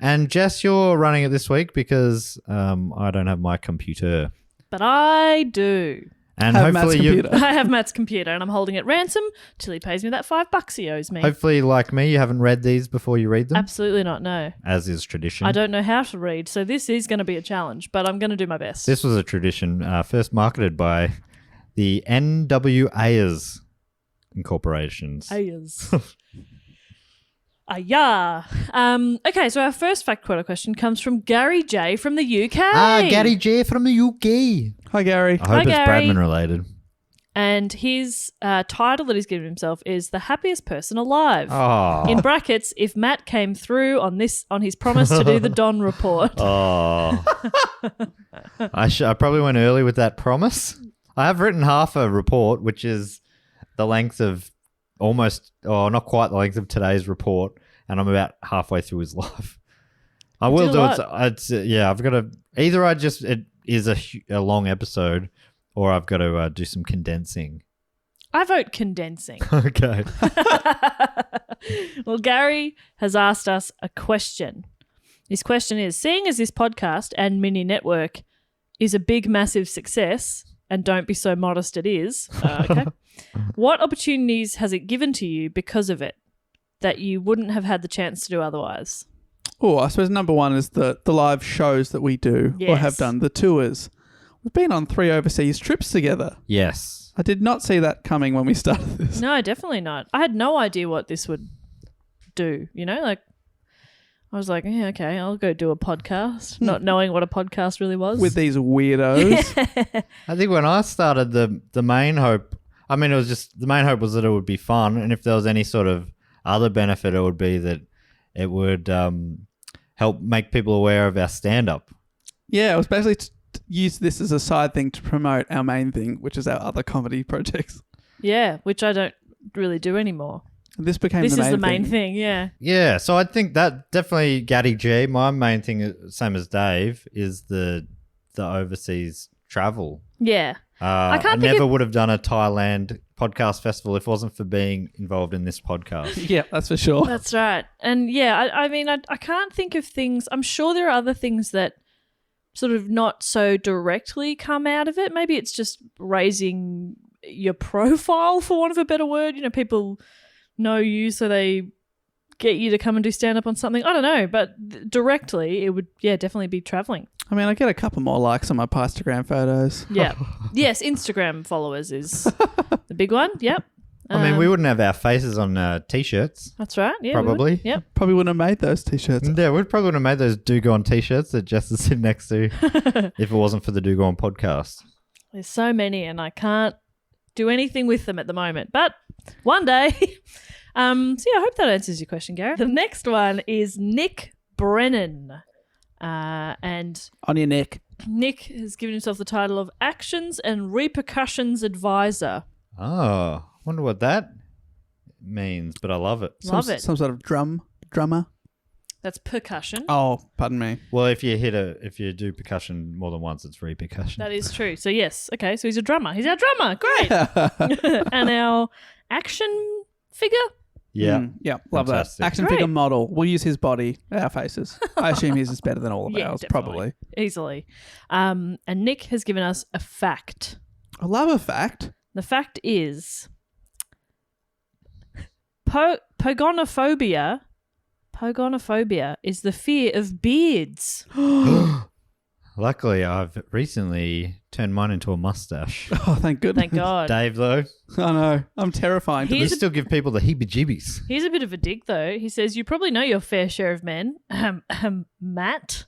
And Jess, you're running it this week because I don't have my computer. But I do. And Have Matt's hopefully you, computer. I have Matt's computer and I'm holding it ransom till he pays me that $5 he owes me. hopefully, like me, you haven't read these before you read them, Absolutely not, no. as is tradition. I don't know how to read, so this is going to be a challenge, but I'm going to do my best. This was a tradition first marketed by the NWAs Incorporations. Ayers. Yeah. Okay, so our first fact quote question comes from Gary J from the UK. Gary J from the UK. Hi, Gary. I hope it's Gary. Bradman related. And his title that he's given himself is The Happiest Person Alive. Oh. In brackets, if Matt came through on his promise to do the Don report. Oh. I probably went early with that promise. I have written half a report, which is the length of not quite the length of today's report, and I'm about halfway through his life. I will do it. I've got to either it is a long episode, or I've got to do some condensing. I vote condensing. Okay. Well, Gary has asked us a question. His question is, seeing as this podcast and mini network is a big, massive success, and don't be so modest it is, okay, what opportunities has it given to you because of it that you wouldn't have had the chance to do otherwise? Oh, I suppose number one is the live shows that we do or Yes. have done, the tours. We've been on 3 overseas trips together. Yes. I did not see that coming when we started this. No, definitely not. I had no idea what this would do, like I was like, yeah, okay, I'll go do a podcast, not knowing what a podcast really was. With these weirdos. I think when I started, the main hope, the main hope was that it would be fun, and if there was any sort of other benefit, it would be that it would help make people aware of our stand-up. Yeah, it was basically to use this as a side thing to promote our main thing, which is our other comedy projects. Yeah, which I don't really do anymore. And this became This the main is the main thing, yeah. Yeah, so I think that definitely Gaddy G. My main thing, same as Dave, is the overseas travel. Yeah. I can't think never of- would have done a Thailand podcast festival if it wasn't for being involved in this podcast. Yeah, that's for sure. That's right. And yeah, I can't think of things. I'm sure there are other things that sort of not so directly come out of it. Maybe it's just raising your profile, for want of a better word. People know you, so they get you to come and do stand-up on something. I don't know, but directly it would, definitely be traveling. I get a couple more likes on my Instagram photos. Yeah. Yes, Instagram followers is the big one. Yep. We wouldn't have our faces on T-shirts. That's right. Yeah, we would. Probably. Yep. Probably wouldn't have made those t-shirts. Yeah, we probably would have made those Do Go On T-shirts that Jess is sitting next to if it wasn't for the Do Go On podcast. There's so many and I can't do anything with them at the moment, but one day. I hope that answers your question, Gareth. The next one is Nick Brennan. And On your neck. Nick has given himself the title of Actions and Repercussions Advisor. Oh, wonder what that means, but I love it. Love it. Some sort of drummer. That's percussion. Oh, pardon me. Well, if you do percussion more than once, it's repercussion. That is true. So yes, okay, so he's a drummer. He's our drummer. Great. And our action figure? Yeah. Yeah, love Fantastic. that. Action Great. figure model. We'll use his body, our faces. I assume his is better than all of ours, definitely. probably. Easily. And Nick has given us a fact. I love a fact. The fact is Pogonophobia is the fear of beards. Oh, Luckily, I've recently turned mine into a mustache. Oh, thank goodness. Thank God. Dave, though, I know. I'm terrifying. you still give people the heebie-jeebies. Here's a bit of a dig, though. He says, you probably know your fair share of men. Matt,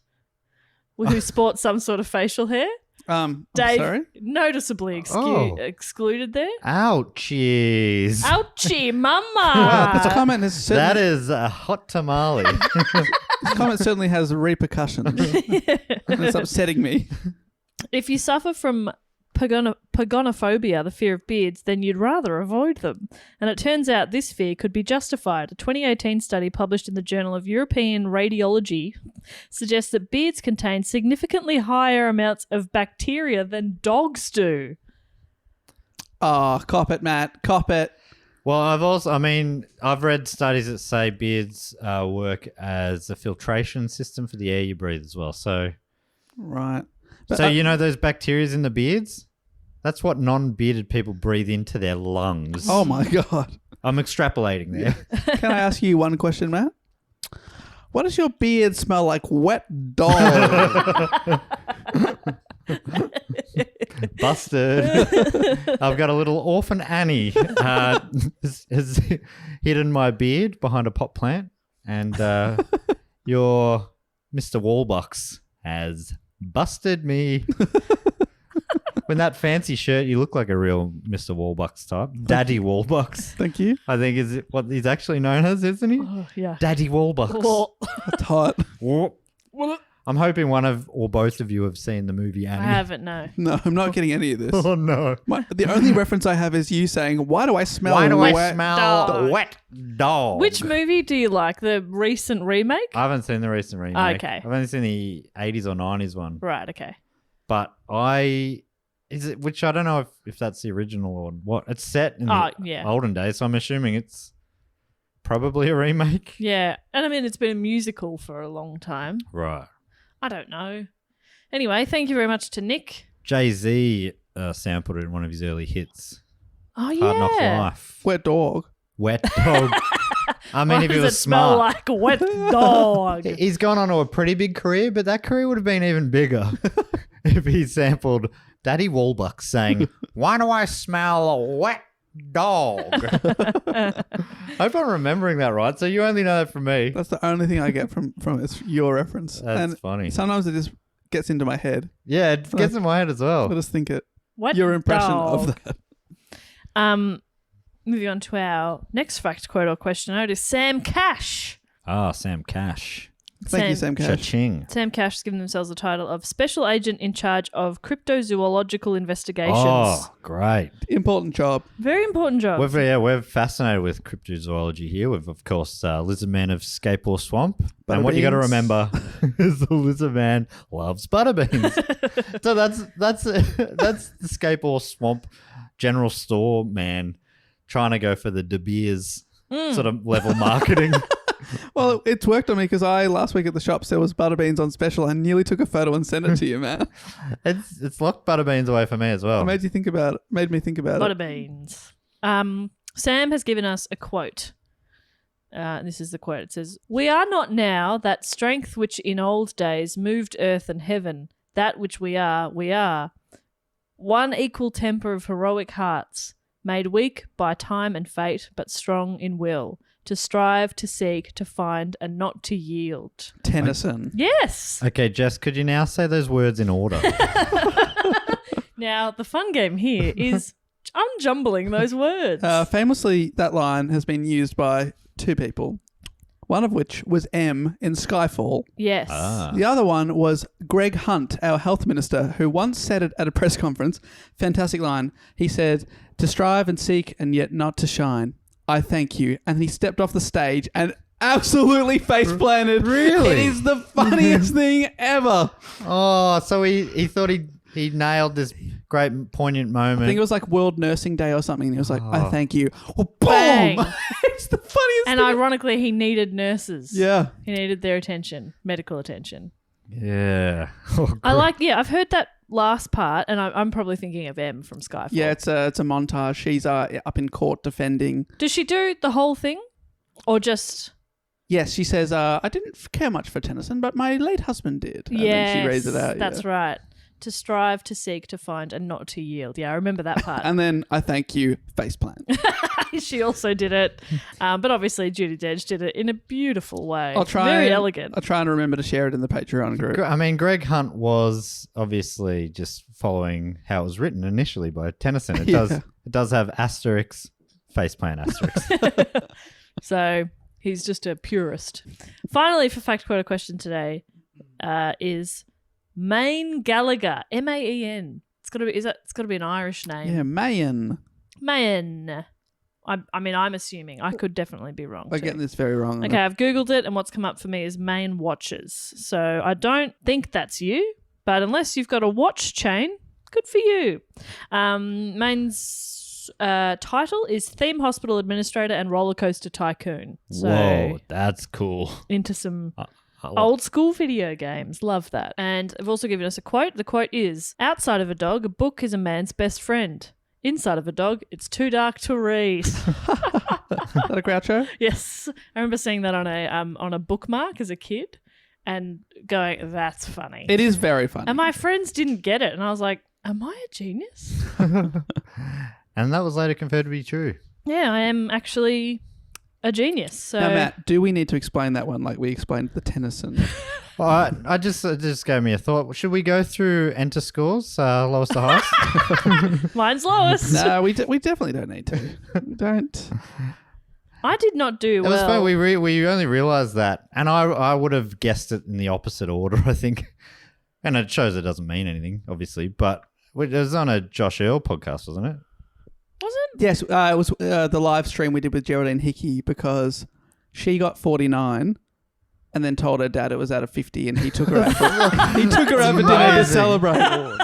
who sports some sort of facial hair. I'm Dave, sorry. noticeably excluded there. Ouchies. Ouchie, mama. Wow, that's a comment. That is a hot tamale. This comment certainly has repercussions. And it's upsetting me. If you suffer from pagonophobia, the fear of beards, then you'd rather avoid them. And it turns out this fear could be justified. A 2018 study published in the Journal of European Radiology suggests that beards contain significantly higher amounts of bacteria than dogs do. Oh, cop it, Matt. Cop it. Well, I've read studies that say beards work as a filtration system for the air you breathe as well. So, Right. But, so you know those bacteria in the beards? That's what non-bearded people breathe into their lungs. oh, my God. I'm extrapolating there. Can I ask you one question, Matt? What does your beard smell like? Wet dog. Busted. I've got a little orphan Annie has hidden my beard behind a pot plant, and your Mr. Wallbucks has busted me. With that fancy shirt, you look like a real Mr. Wallbucks type. Daddy Wallbucks, Thank you. I think is what he's actually known as, isn't he? Oh, yeah. Daddy Wallbucks. Well, That's hot. I'm hoping one of or both of you have seen the movie Annie. I haven't, no. No, I'm not getting any of this. Oh no. The only reference I have is you saying, why do I smell Why do I wet smell dog? wet dog? Which movie do you like? The recent remake? I haven't seen the recent remake. Okay. I've only seen the 80s or 90s one. Right, okay. But which I don't know if that's the original or what. It's set in the olden days, so I'm assuming it's probably a remake. Yeah. And I mean, it's been a musical for a long time. Right. I don't know. Anyway, thank you very much to Nick. Jay-Z sampled it in one of his early hits. Oh, Hard Knock yeah. Life. Wet dog. Wet dog. I mean, Why if he does was it smell smart. like wet dog? He's gone on to a pretty big career, but that career would have been even bigger if he sampled Daddy Wallbucks saying, "Why do I smell a wet dog?" I hope I'm remembering that right. So you only know that from me. That's the only thing I get from it's your reference. That's and funny. Sometimes it just gets into my head. Yeah, it gets in my head as I well. just think it. Wet Your impression dog. of that. Moving on to our next fact quote or question note is Sam Cash. Ah, Sam Cash. Thank you, Sam Cash. Cha-ching. Sam Cash has given themselves the title of Special Agent in charge of cryptozoological investigations. Oh, great. Important job. Very important job. We're fascinated with cryptozoology here. We've, of course, Lizard Man of Scapor Swamp. And what you got to Butterbeans. remember is the Lizard Man loves butterbeans. So that's the Scapor Swamp general store man trying to go for the De Beers sort of level marketing. Well, it's worked on me because last week at the shops there was butterbeans on special. I nearly took a photo and sent it to you, man. It's locked butterbeans away for me as well. It made me think about it. Butterbeans. Sam has given us a quote. This is the quote. It says, "We are not now that strength which in old days moved earth and heaven. That which we are, we are. One equal temper of heroic hearts, made weak by time and fate, but strong in will. To strive, to seek, to find, and not to yield." Tennyson. Yes. Okay, Jess, could you now say those words in order? Now, the fun game here is unjumbling those words. Famously, that line has been used by two people, one of which was M in Skyfall. Yes. The other one was Greg Hunt, our health minister, who once said it at a press conference. Fantastic line. He said, "To strive and seek and yet not to shine. I thank you." And he stepped off the stage and absolutely face planted. Really? It is the funniest thing ever. Oh, so he thought he nailed this great poignant moment. I think it was like World Nursing Day or something. He was like, "I thank you." Oh, boom! Bang. It's the funniest And thing. ironically, he needed nurses. Yeah. He needed their attention, medical attention. Yeah. Oh, I've heard that last part, and I'm probably thinking of M from Skyfall. Yeah, it's a montage. She's up in court defending. Does she do the whole thing? Or just... Yes, she says, I didn't care much for Tennyson, but my late husband did. And Yes, then she reads it out. that's right. To strive, to seek, to find, and not to yield. Yeah, I remember that part. And then I thank you, faceplant. She also did it. But obviously Judi Dench did it in a beautiful way. I'll try. Very elegant. I'll try and remember to share it in the Patreon group. I mean, Greg Hunt was obviously just following how it was written initially by Tennyson. It does have asterisk, faceplant asterisk. So he's just a purist. Finally, for Fact Quote question today is Main Gallagher, Maen. It's got to be an Irish name. Yeah, Mayan. Mayan. I'm assuming. I could definitely be wrong. I'm too. getting this very wrong. Okay, I've Googled it, and what's come up for me is Main watches. So I don't think that's you, but unless you've got a watch chain, good for you. Main's title is Theme Hospital Administrator and Roller Coaster Tycoon. So Whoa, that's cool. into some old school video games. Love that. And I've also given us a quote. The quote is, outside of a dog, a book is a man's best friend. Inside of a dog, it's too dark to read. Is that a Groucho? Yes. I remember seeing that on a bookmark as a kid and going, that's funny. It is very funny. And my friends didn't get it. And I was like, am I a genius? And that was later confirmed to be true. Yeah, I am actually a genius. So Now, Matt, do we need to explain that one like we explained the Tennyson? Well, I just it just gave me a thought. Should we go through enter scores, lowest to highest? mine's lowest. No, we definitely don't need to. We don't. I did not do It was well. funny. We only realised that, and I would have guessed it in the opposite order, I think. And it shows it doesn't mean anything, obviously. But it was on a Josh Earl podcast, wasn't it? Was it? Yes, it was the live stream we did with Geraldine Hickey because she got 49 and then told her dad it was out of 50 and he took her out for, he took her out for dinner to amazing. celebrate.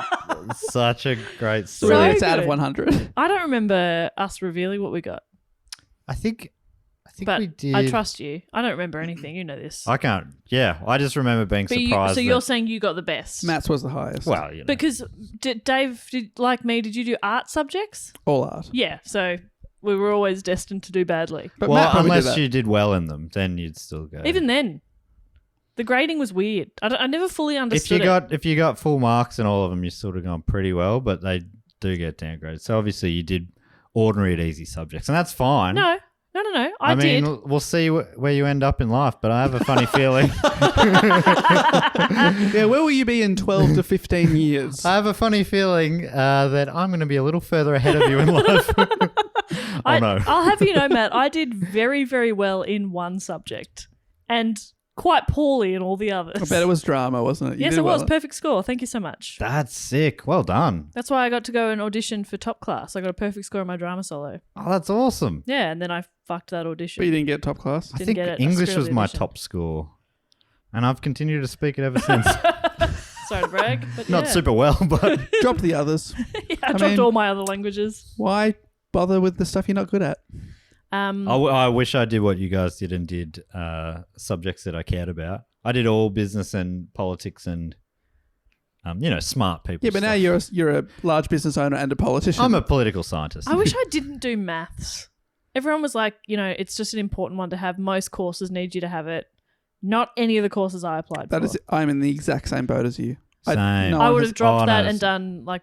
Such a great So story. Really, it's out of good. 100. I don't remember us revealing what we got. I think But we did. I trust you. I don't remember anything. You know this. I can't. Yeah, I just remember being But surprised. so you're saying you got the best. Matt's was the highest. well, you know. Because Dave, like me, did you do art subjects? All art. Yeah, so we were always destined to do badly. But well, Matt probably did unless that. you did well in them, then you'd still go. Even then, the grading was weird. I never fully understood if you got full marks in all of them, you're sort of gone pretty well, but they do get downgraded. So obviously you did ordinary and easy subjects, and that's fine. No. I mean, did. we'll see where you end up in life, but I have a funny feeling. Yeah, where will you be in 12 to 15 years? I have a funny feeling that I'm going to be a little further ahead of you in life. No. I'll have you know, Matt, I did very, very well in one subject and quite poorly in all the others. I bet it was drama, wasn't it? You Yes, did it was. well. Perfect score. Thank you so much. That's sick. Well done. That's why I got to go and audition for top class. I got a perfect score in my drama solo. Oh, that's awesome. Yeah, and then I fucked that audition. But you didn't get top class. I Didn't think get it. I English screwed was the my audition. top score, and I've continued to speak it ever since. Sorry to brag, but Not yeah. super well, but Drop the others. Yeah, I dropped mean- all my other languages. Why bother with the stuff you're not good at? I wish I did what you guys did and did subjects that I cared about. I did all business and politics and, smart people. Yeah, but now you're a large business owner and a politician. I'm a political scientist. I wish I didn't do maths. Everyone was like, it's just an important one to have. Most courses need you to have it. Not any of the courses I applied That for. is, I'm in the exact same boat as you. Same. I would have dropped Oh, that no. and done like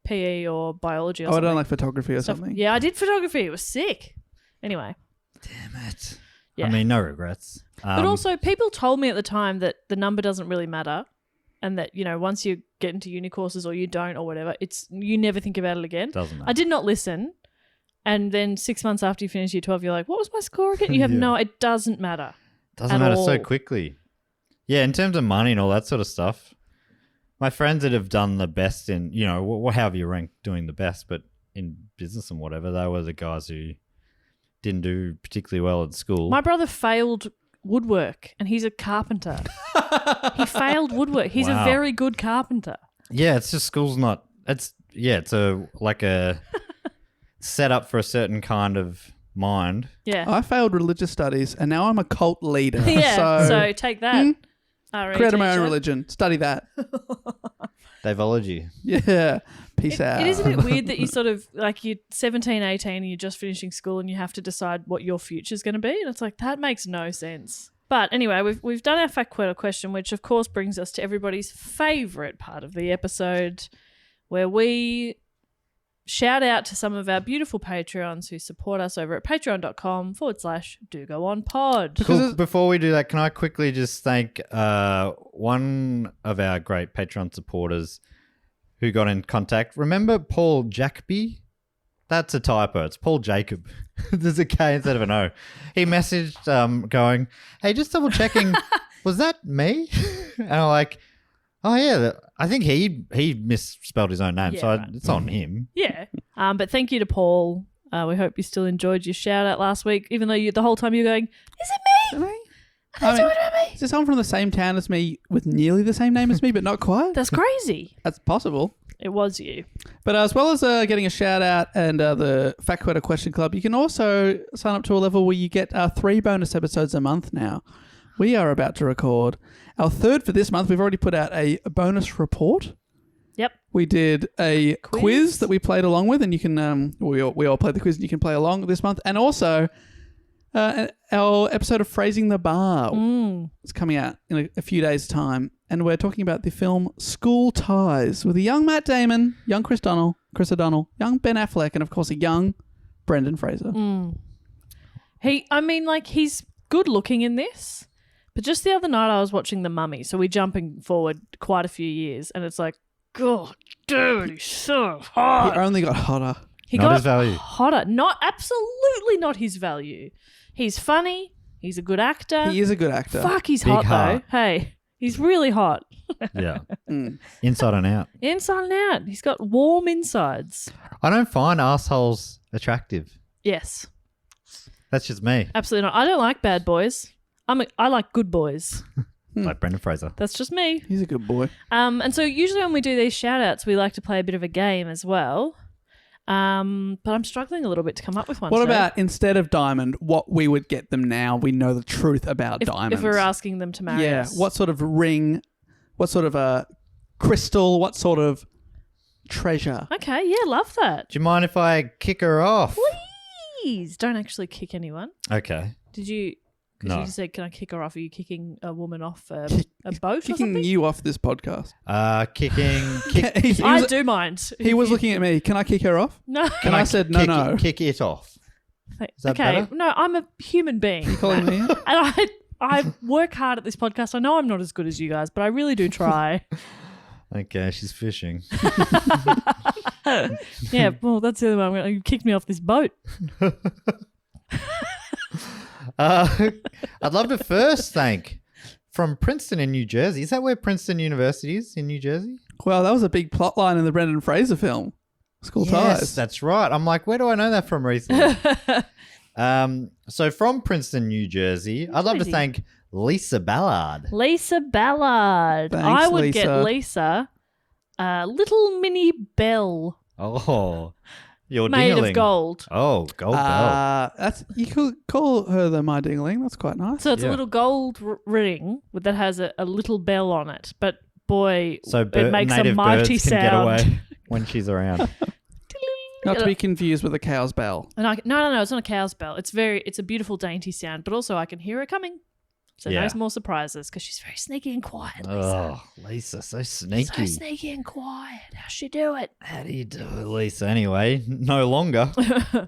PE or biology or I would something. have done like photography or something. Yeah, I did photography. It was sick. Anyway. Damn it. Yeah. I mean, no regrets. But also, people told me at the time that the number doesn't really matter and that, once you get into uni courses or you don't or whatever, you never think about it again. Doesn't matter. I did not listen. And then 6 months after you finish year 12, you're like, what was my score again? You have it doesn't matter. Doesn't at matter all. so quickly. Yeah, in terms of money and all that sort of stuff, my friends that have done the best in, however you rank doing the best, but in business and whatever, they were the guys who didn't do particularly well at school. My brother failed woodwork and he's a carpenter. He failed woodwork. He's a Wow. very good carpenter. Yeah, it's just school's not. It's a set up for a certain kind of mind. Yeah. I failed religious studies and now I'm a cult leader. Yeah. So, So take that. RE created my own teacher. religion. Study that. Divology. Yeah. Peace out. It is a bit weird that you sort of like you're 17, 18 and you're just finishing school and you have to decide what your future's going to be. And it's like, that makes no sense. But anyway, we've done our factquote question, which of course brings us to everybody's favourite part of the episode, where we shout out to some of our beautiful Patreons who support us over at patreon.com/dogoonpod. Cool. Before we do that, can I quickly just thank one of our great Patreon supporters who got in contact. Remember Paul Jackby? That's a typo. It's Paul Jacob. There's a K instead of an O. He messaged going, hey, just double checking, was that me? And I'm like, oh, yeah, I think he misspelled his own name, Yeah, so right. it's on him. Yeah. But thank you to Paul. We hope you still enjoyed your shout out last week, even though the whole time you're going, is it me? Is there someone from the same town as me with nearly the same name as me, but not quite? That's crazy. That's possible. It was you. But as well as getting a shout out and the Fact Quote Question Club, you can also sign up to a level where you get 3 bonus episodes a month now. We are about to record our 3rd for this month. We've already put out a bonus report. Yep. We did a quiz that we played along with, and you can we all played the quiz, and you can play along this month. And also our episode of Phrasing the Bar is coming out in a few days' time, and we're talking about the film School Ties with a young Matt Damon, young Chris O'Donnell, young Ben Affleck, and of course a young Brendan Fraser. He's good looking in this, but just the other night I was watching The Mummy, so we're jumping forward quite a few years, and it's like, God, dude, he's so hot. He only got hotter. He Not got his value. hotter. Absolutely not his value. He's funny. He's a good actor. He is a good actor. Fuck, he's Big hot heart. though. Hey, he's really hot. Yeah. Inside and out. Inside and out. He's got warm insides. I don't find assholes attractive. Yes, That's just me. absolutely not. I don't like bad boys. I like good boys. Like Brendan Fraser. That's just me. He's a good boy. And so usually when we do these shout outs, we like to play a bit of a game as well. But I'm struggling a little bit to come up with one. What today. about instead of diamond, what we would get them now? We know the truth about diamonds. If we're asking them to marry us? what sort of ring, what sort of a crystal, what sort of treasure? Okay, yeah, love that. Do you mind if I kick her off? Please don't actually kick anyone. Okay. Did you? Because No. you just said, "Can I kick her off?" Are you kicking a woman off a boat or Kicking something? you off this podcast. Kick. I do mind. He was looking at me. Can I kick her off? No. And I said, no. Kick it off. Is that Okay. better? No, I'm a human being, Calling me out? and I work hard at this podcast. I know I'm not as good as you guys, but I really do try. Okay, she's fishing. Yeah. Well, that's the other one. You kicked me off this boat. I'd love to first thank from Princeton in New Jersey. Is that where Princeton University is in New Jersey? Well, that was a big plot line in the Brendan Fraser film, School Yes, Ties. that's right. I'm like, where do I know that from recently? So from Princeton, New Jersey, I'd love to Jersey. thank Lisa Ballard. Lisa Ballard. Thanks, I would Lisa. get Lisa a little mini bell Oh, your made ding-a-ling. of gold. Oh, gold bell. That's you could call her the My Dingling. That's quite nice. So it's Yeah. a little gold ring that has a little bell on it. But boy, So it makes a native mighty birds can get sound. away when she's around. Not to be confused with a cow's bell. And no, it's not a cow's bell. It's a beautiful, dainty sound. But also, I can hear her coming. So Yeah. no more surprises because she's very sneaky and quiet. Lisa. Oh, Lisa, so sneaky. So sneaky and quiet. How's she do it? How do you do it, Lisa? Anyway, no longer. For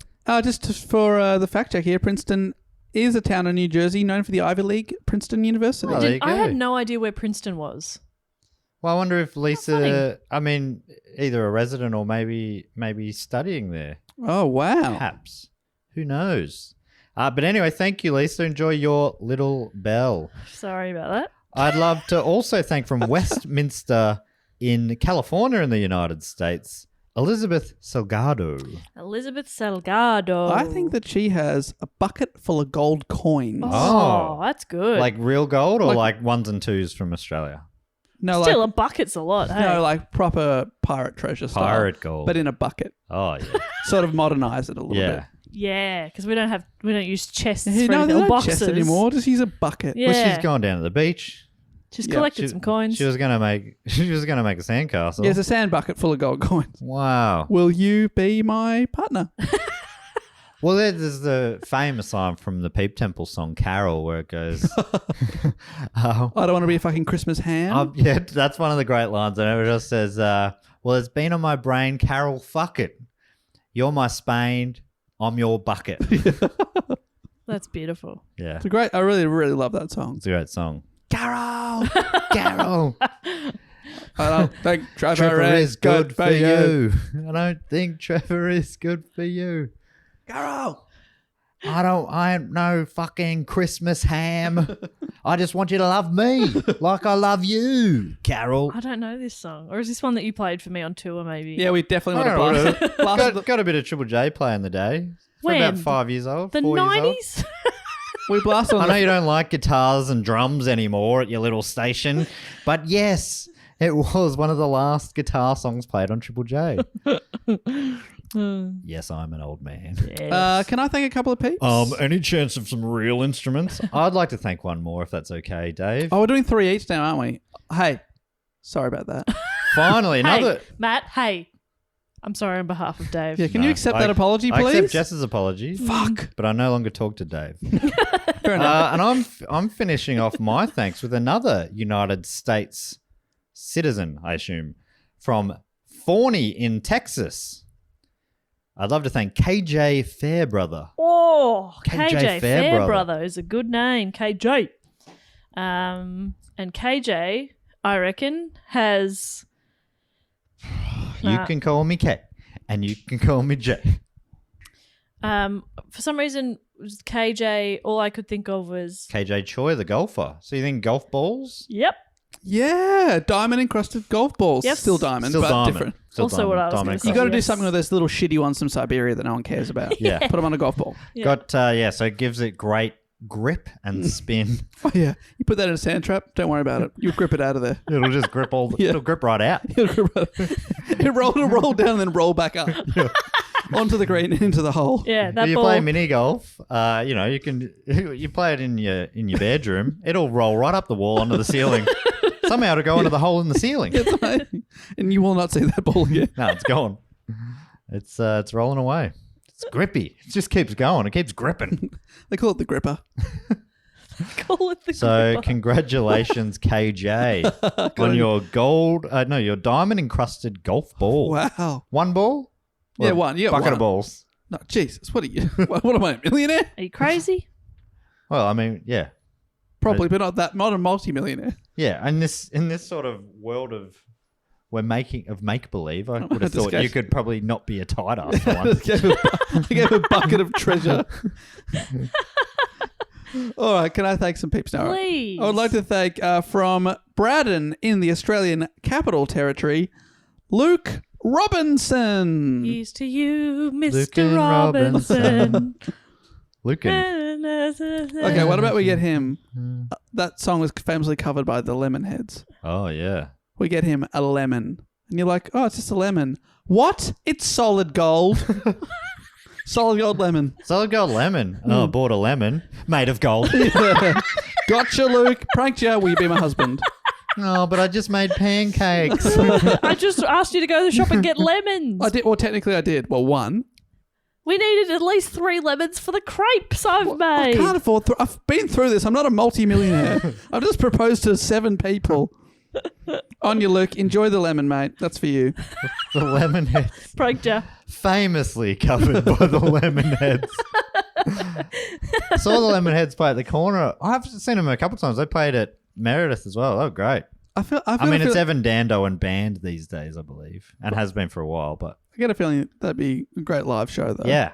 the fact check here, Princeton is a town in New Jersey known for the Ivy League, Princeton University. Oh, there you I had go. no idea where Princeton was. Well, I wonder if Lisa, funny. I mean, either a resident or maybe studying there. Oh, wow. Perhaps. Who knows? But anyway, thank you, Lisa. Enjoy your little bell. Sorry about that. I'd love to also thank from Westminster in California in the United States, Elizabeth Salgado. Elizabeth Salgado. I think that she has a bucket full of gold coins. Oh, that's good. Like real gold or Like- like ones and twos from Australia? No, Still, like, a bucket's a lot. Hey? no, like proper pirate treasure style. Pirate gold. But in a bucket. Oh, yeah. Sort of modernize it a little yeah. bit. Yeah, because we don't use chests No, for anything, there's or no boxes chest anymore. Just use a bucket. Yeah. Well, she's gone down to the beach. Just Yeah, collected some coins. She was gonna make a sandcastle. Yeah, it's a sand bucket full of gold coins. Wow. Will you be my partner? Well, there's the famous line from the Peep Temple song Carol where it goes, I don't want to be a fucking Christmas ham. yeah, that's one of the great lines. And it just says, well, it's been on my brain, Carol, fuck it. You're my Spain, I'm your bucket. That's beautiful. Yeah, It's a great. I really, really love that song. it's a great song. Carol, Carol, I don't think Trevor is good for you. I don't think Trevor is good for you. Carol. I ain't no fucking Christmas ham. I just want you to love me like I love you, Carol. I don't know this song. Or is this one that you played for me on tour, maybe? Yeah, we definitely want to blast it. Blast it. Got a bit of Triple J play in the day. When? About 5 years old. The 4 years old. 90s? We blast on I know the you don't like guitars and drums anymore at your little station, but yes, it was one of the last guitar songs played on Triple J. Yes, I'm an old man. Yes. Can I thank a couple of peeps? Any chance of some real instruments? I'd like to thank one more if that's okay, Dave. Oh, we're doing 3 each now, aren't we? Hey, sorry about that. Finally, another. Hey, Matt, hey. I'm sorry on behalf of Dave. Yeah, can you accept that apology, I please? accept Jess's apology. Fuck. But I no longer talk to Dave. Fair enough. And I'm finishing off my thanks with another United States citizen, I assume, from Forney in Texas. I'd love to thank KJ Fairbrother. Oh, KJ KJ Fairbrother. Fairbrother is a good name. KJ. And KJ, I reckon, has... You can call me K, and you can call me J. For some reason, KJ, all I could think of was... KJ Choi, the golfer. So you think golf balls? Yep. Yeah, diamond encrusted golf balls. Yes. Still diamond, Still but diamond. different. Still Also what I was diamond gonna encrusted. say. You got to do Yes. something with those little shitty ones from Siberia that no one cares about. Yeah. Put them on a golf ball. Yeah. So it gives it great grip and spin. Oh yeah, you put that in a sand trap. Don't worry about it. You'll grip it out of there. It'll just grip Yeah. It'll grip right out. It'll roll down and then roll back up onto the green and into the hole. Yeah, that If you ball... play mini golf, you can you play it in your bedroom. It'll roll right up the wall onto the ceiling. Somehow it'll go into the hole in the ceiling. It's amazing, and you will not see that ball again. No, it's gone. It's rolling away. It's grippy. It just keeps going. It keeps gripping. They call it the gripper. Call it the So gripper. congratulations, KJ, on your your diamond encrusted golf ball. Wow. One ball? Yeah, Or one. Yeah, bucket one. of balls. No, Jesus. What are you? What am I, a millionaire? Are you crazy? Well, I mean, yeah. Probably, but not that. Not a multi-millionaire. Yeah, and in this sort of world of make believe, I would have This thought guy's- you could probably not be a tight ass for I once. gave a bucket of treasure. All right, can I thank some peeps now? Please. I would like to thank from Braddon in the Australian Capital Territory, Luke Robinson. Here's to you, Luke Mr. and Robinson. Lucan. Okay, what about we get him? That song was famously covered by the Lemonheads. Oh, yeah. We get him a lemon. And you're like, oh, it's just a lemon. What? It's solid gold. Solid gold lemon. Solid gold lemon. Oh, bought a lemon made of gold. Gotcha, Luke. Pranked you. Will you be my husband? Oh, but I just made pancakes. I just asked you to go to the shop and get lemons. I did. Well, technically I did. Well, one. We needed at least 3 lemons for the crepes I've I made. can't afford... I've been through this. I'm not a multi-millionaire. I've just proposed to 7 people. On you, Luke. Enjoy the lemon, mate. That's for you. The lemon heads. Pranked ya. Famously covered by the lemon heads. Saw the lemon heads play at the corner. I've seen them a couple of times. They played at Meredith as well. Oh, great. I mean, it's feel, Evan Dando and band these days, I believe, and has been for a while. But I get a feeling that'd be a great live show, though. yeah,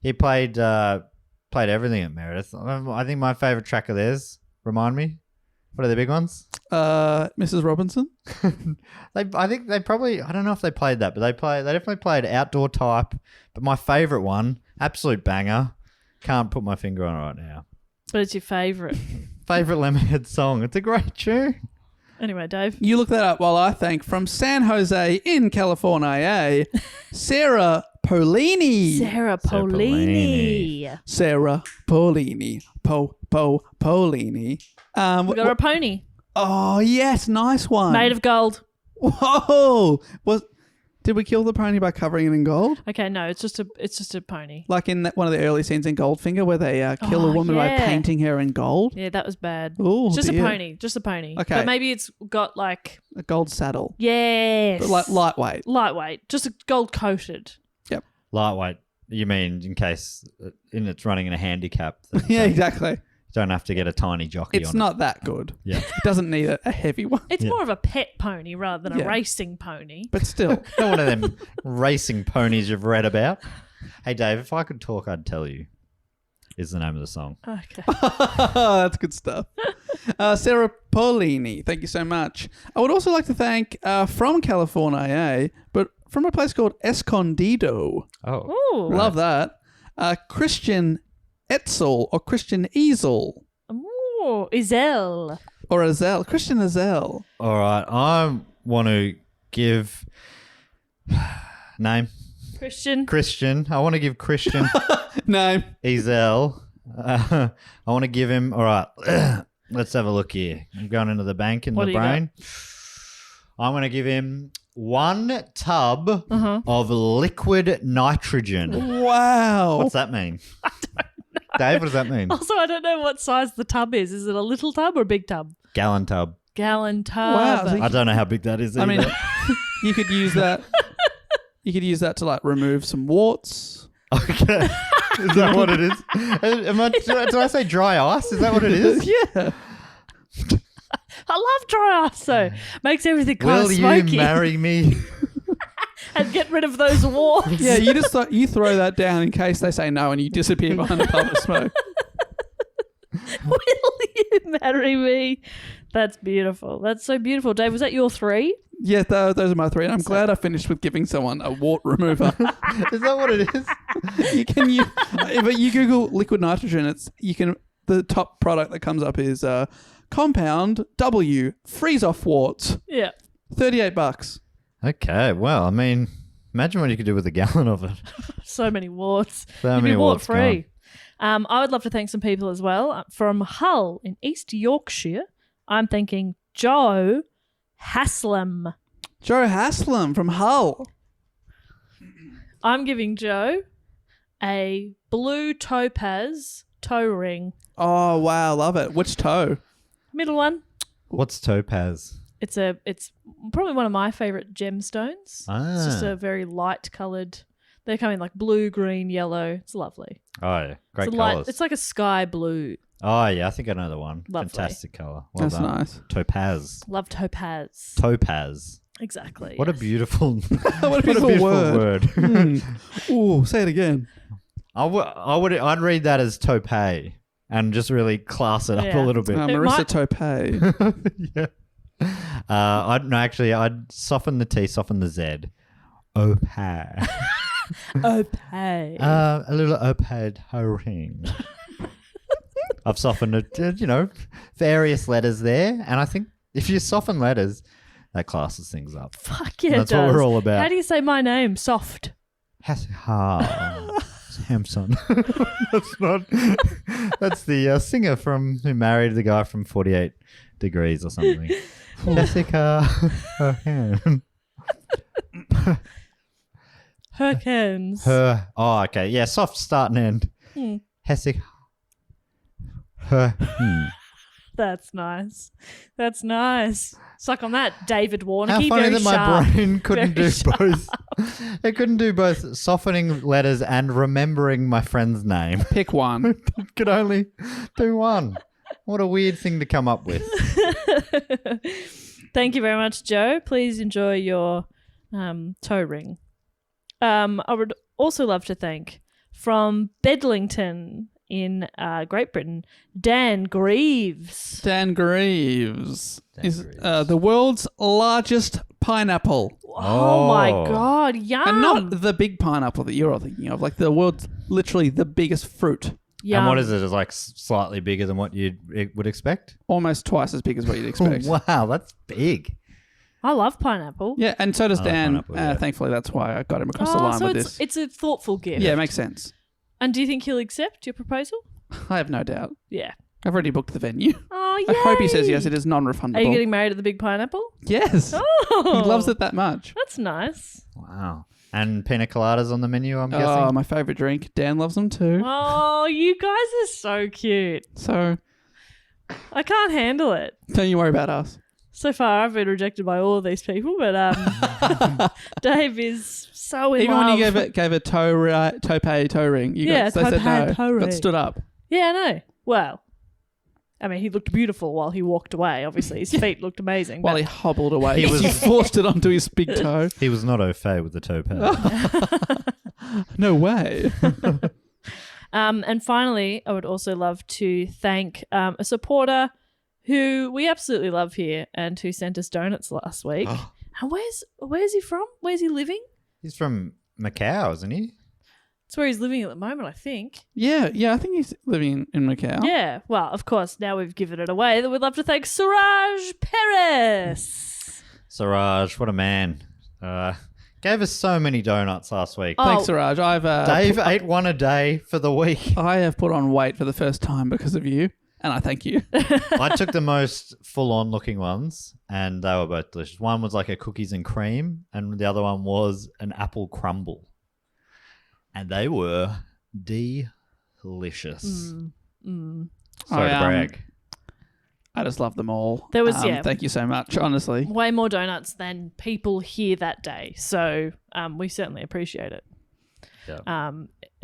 he played everything at Meredith. I think my favorite track of theirs. Remind me, what are the big ones? Mrs. Robinson. I think they probably. I don't know if they played that, but they definitely played Outdoor Type. But my favorite one, absolute banger. Can't put my finger on it right now. But it's your favourite. Favorite Lemonhead song. It's a great tune. Anyway, Dave. You look that up while I thank from San Jose in California, Sarah Paulini. Sarah Paulini. Sarah Paulini. Paulini. We got her a pony. Oh, yes. Nice one. Made of gold. Whoa. Did we kill the pony by covering it in gold? Okay, no, it's just a pony. Like in one of the early scenes in Goldfinger where they kill a woman by painting her in gold? Yeah, that was bad. Oh, just dear. a pony. Just a pony. Okay. But maybe it's got like... A gold saddle. Yes. But like lightweight. Lightweight. Just a gold coated. Yep. Lightweight. You mean in case it's running in a handicap? Yeah, exactly. Don't have to get a tiny jockey on it. It's not that good. Yeah. It doesn't need a heavy one. It's more of a pet pony rather than Yeah. a racing pony. But still. Not one of them racing ponies you've read about. Hey, Dave, if I could talk, I'd tell you. Is the name of the song. Okay. That's good stuff. Sarah Paulini, thank you so much. I would also like to thank from California, but from a place called Escondido. Oh. Ooh. Love that. Christian Etzel or Christian Easel Ooh. Iselle. or Azel. Christian Azel. All right. I want to give name. Christian. I want to give Christian Name. Ezel. I want to give him. All right. Let's have a look here. I'm going into the bank in What the do you got? brain. I'm going to give him 1 tub Uh-huh. of liquid nitrogen. Wow. What's that mean? I don't know. Dave, what does that mean? Also, I don't know what size the tub is. Is it a little tub or a big tub? Gallon tub. Gallon tub. Wow, so I don't know how big that is I either. mean, you could use that. You could use that to like remove some warts. Okay. Is that what it is? Did I say dry ice? Is that what it is? Yeah. I love dry ice though. Makes everything kind Will of you smoky. marry me? And get rid of those warts. Yeah, you just you throw that down in case they say no and you disappear behind a puff of smoke. Will you marry me? That's beautiful. That's so beautiful. Dave, was that your 3? Yeah, those are my 3. And I'm glad I finished with giving someone a wart remover. Is that what it is? But you Google liquid nitrogen, the top product that comes up is Compound W freeze off warts. Yeah. $38. Okay. Well, I mean, imagine what you could do with a gallon of it. So many warts. So You'd many be warts wart-free. I would love to thank some people as well. From Hull in East Yorkshire, I'm thanking Joe Haslam. Joe Haslam from Hull. I'm giving Joe a blue topaz toe ring. Oh, wow. Love it. Which toe? Middle one. What's topaz? It's probably one of my favorite gemstones. It's just Ah. a very light coloured. They come in like blue, green, yellow. It's lovely. Oh, yeah. Great It's colours. it's like a sky blue. Oh, yeah. I think I know the one. Lovely. Fantastic colour. Well That's done. nice. Topaz. Love topaz. Topaz. Exactly. What a yes. beautiful, What a beautiful word. word. Ooh, say it again. I'd read that as topay and just really class it up Yeah. a little bit. Marissa might- Topay. Yeah. I'd soften the T, soften the Z. Opay. Okay. A little opad ring. I've softened it, various letters there. And I think if you soften letters, that classes things up. Fuck yeah, That's it does. what we're all about. How do you say my name? Soft. Samson. That's not. That's the singer who married the guy from 48 Degrees or something. Jessica. Herkins. Her. Oh, okay. Yeah, soft start and end. Hessick. Her. That's nice. That's nice. Suck on that, David Warnocky. How funny Very that my sharp. brain couldn't Very do both. It couldn't do both softening letters and remembering my friend's name. Pick one. It could only do one. What a weird thing to come up with. Thank you very much, Joe. Please enjoy your toe ring. I would also love to thank from Bedlington in Great Britain, Dan Greaves. Dan Greaves is the world's largest pineapple. Oh my God, yum. And not the big pineapple that you're all thinking of, like the world's literally the biggest fruit. Yum. And what is it? It's like slightly bigger than what you would expect? Almost twice as big as what you'd expect. Wow, that's big. I love pineapple. Yeah, and so does I like Dan. pineapple, yeah. Thankfully, that's why I got him across the line so with it's, this. it's a thoughtful gift. Yeah, it makes sense. And do you think he'll accept your proposal? I have no doubt. Yeah. I've already booked the venue. Oh, yay. I hope he says yes. It is non-refundable. Are you getting married at the Big Pineapple? Yes. Oh. He loves it that much. That's nice. Wow. And pina coladas on the menu, I'm Oh, guessing? my favourite drink. Dan loves them too. Oh, you guys are so cute. So I can't handle it. don't you worry about us. So far, I've been rejected by all of these people, but Dave is so in Even love. when you gave a toe ring, they said no, toe ring. but stood up. Yeah, I know. Well, I mean, he looked beautiful while he walked away. Obviously, his feet looked amazing. While but he hobbled away, He he was- forced it onto his big toe. He was not au fait with the toe pad. No way. And finally, I would also love to thank a supporter who we absolutely love here and who sent us donuts last week. And where's he from? Where's he living? He's from Macau, isn't he? It's where he's living at the moment, I think. Yeah, I think he's living in Macau. Yeah. Well, of course, now we've given it away. That we'd love to thank Suraj Perez. Siraj, what a man. Gave us so many donuts last week. Thanks, Siraj. Dave ate one a day for the week. I have put on weight for the first time because of you, and I thank you. I took the most full-on looking ones, and they were both delicious. One was like a cookies and cream, and the other one was an apple crumble. And they were delicious. Sorry to brag. I just love them all. There was, Thank you so much, honestly. way more donuts than people here that day. So we certainly appreciate it. Yeah.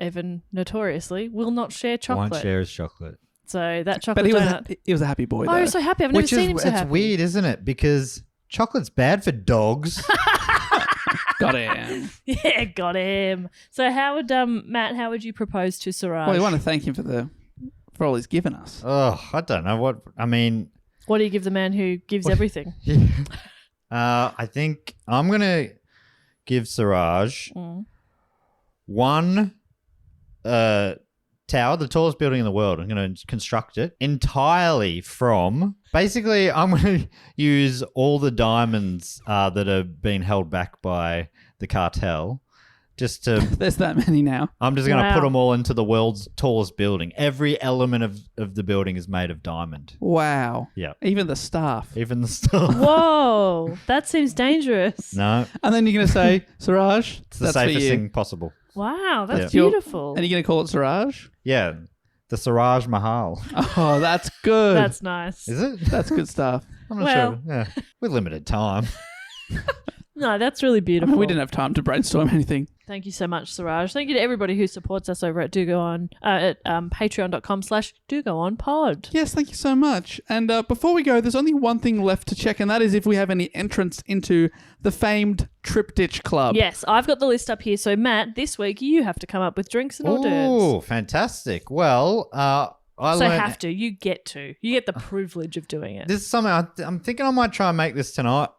Evan notoriously will not share chocolate. Won't share his chocolate. So that chocolate But donut. he was a happy boy, Oh, though. I'm so happy. I've never seen him so It's happy. weird, isn't it? Because chocolate's bad for dogs. Got him. Yeah, got him. So how would Matt? How would you propose to Siraj? Well, we want to thank him for all he's given us. Oh, I don't know what. I mean, What do you give the man who gives everything? I think I'm gonna give Siraj one tower, the tallest building in the world. I'm going to construct it entirely from. Basically, I'm going to use all the diamonds that have been held back by the cartel. Just to, There's that many now. I'm just going to Wow. put them all into the world's tallest building. Every element of the building is made of diamond. Wow. Yeah. Even the staff. Even the stuff. Whoa, that seems dangerous. No, And then you're going to say, Siraj, it's the that's for safest you. thing possible. Wow, that's Yeah. beautiful. And you're going to call it Siraj? Yeah, the Siraj Mahal. Oh, that's good. That's nice. Is it? That's good stuff. I'm not Well- sure. Yeah, with limited time. No, that's really I beautiful. mean, we didn't have time to brainstorm anything. Thank you so much, Siraj. Thank you to everybody who supports us over at Do Go On at patreon.com/Do Go On Pod. Yes, thank you so much. And before we go, there's only one thing left to check, and that is if we have any entrants into the famed Triptych Club. Yes, I've got the list up here. So, Matt, this week you have to come up with drinks and hors d'oeuvres. Oh, fantastic. Well, I So learned... have to. You get the privilege of doing it. This is something I'm thinking I might try and make this tonight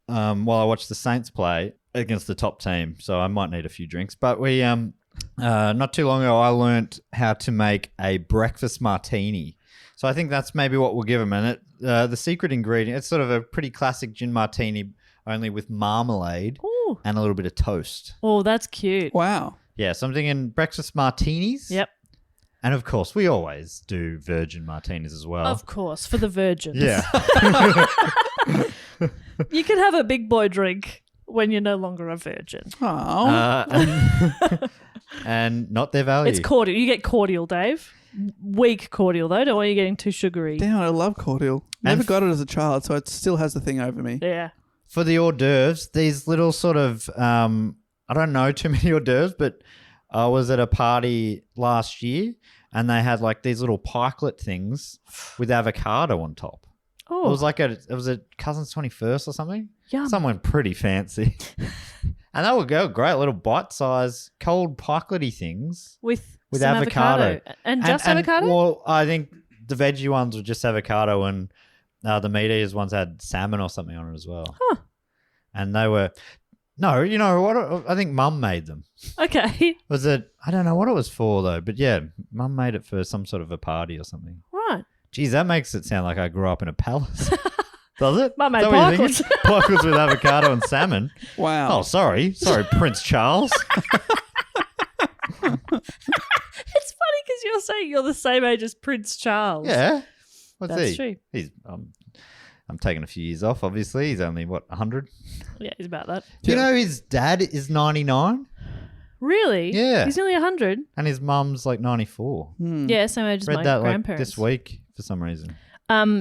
while I watch the Saints play against the top team. So I might need a few drinks. But we not too long ago, I learnt how to make a breakfast martini. So I think that's maybe what we'll give them. And the secret ingredient, it's sort of a pretty classic gin martini, only with marmalade Ooh. and a little bit of toast. Oh, that's cute. Wow. Yeah, so I'm thinking breakfast martinis. Yep. And of course, we always do virgin martinis as well. Of course, for the virgins. Yeah. You can have a big boy drink when you're no longer a virgin. Oh. And not their value. It's cordial. You get cordial, Dave. Weak cordial, though. Don't want you getting too sugary. Damn, I love cordial. Never And got it as a child, so it still has the thing over me. Yeah. For the hors d'oeuvres, these little sort of, I don't know too many hors d'oeuvres, but I was at a party last year and they had like these little pikelet things with avocado on top. Oh, It was like it was a cousin's 21st or something. yum. Someone pretty fancy. And they would go great little bite-sized cold pikelet-y things. with with some avocado. And just avocado? Well, I think the veggie ones were just avocado and the meat eaters ones had salmon or something on it as well. Huh. And they were... No, you know what? I think Mum made them. Okay. Was it? I don't know what it was for though, but yeah, Mum made it for some sort of a party or something. Right. Geez, that makes it sound like I grew up in a palace. Does it? Mum made Is that what you're pikelets. thinking? Pikelets with avocado and salmon. Wow. Oh, sorry, Prince Charles. It's funny because you're You're saying you're the same age as Prince Charles. Yeah. What's That's he? true. He's I'm taking a few years off, obviously. He's only, 100? Yeah, he's about that. Do you know his dad is 99? Really? Yeah. He's nearly 100. And his mum's like 94. Yeah, same age as Read my that like grandparents. this week for some reason.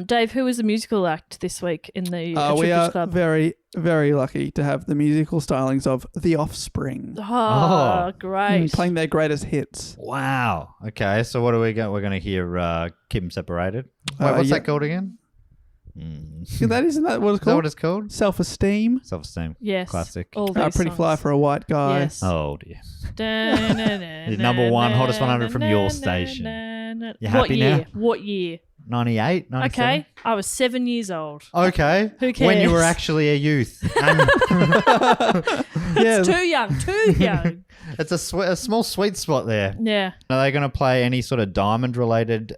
Dave, who was the musical act this week in the We Triplets are Club? very, very lucky to have the musical stylings of The Offspring Oh, great. playing their greatest hits. Wow. Okay, so what do we got? We're going to hear Keep 'Em Separated. Wait, what's yeah. that called again? Isn't that what it's Is that called? what it's called? Self-esteem. Self-esteem. Yes. Classic. All these Pretty songs. fly for a white guy. Yes. Oh, dear. Your number one, hottest 100 from your station. You What happy year? now? What year? 98, 97? Okay, I was 7 years old. Okay. Who When you were cares? actually a youth. And Yeah. Too young, too young. it's a small sweet spot there. Yeah. Are they going to play any sort of diamond-related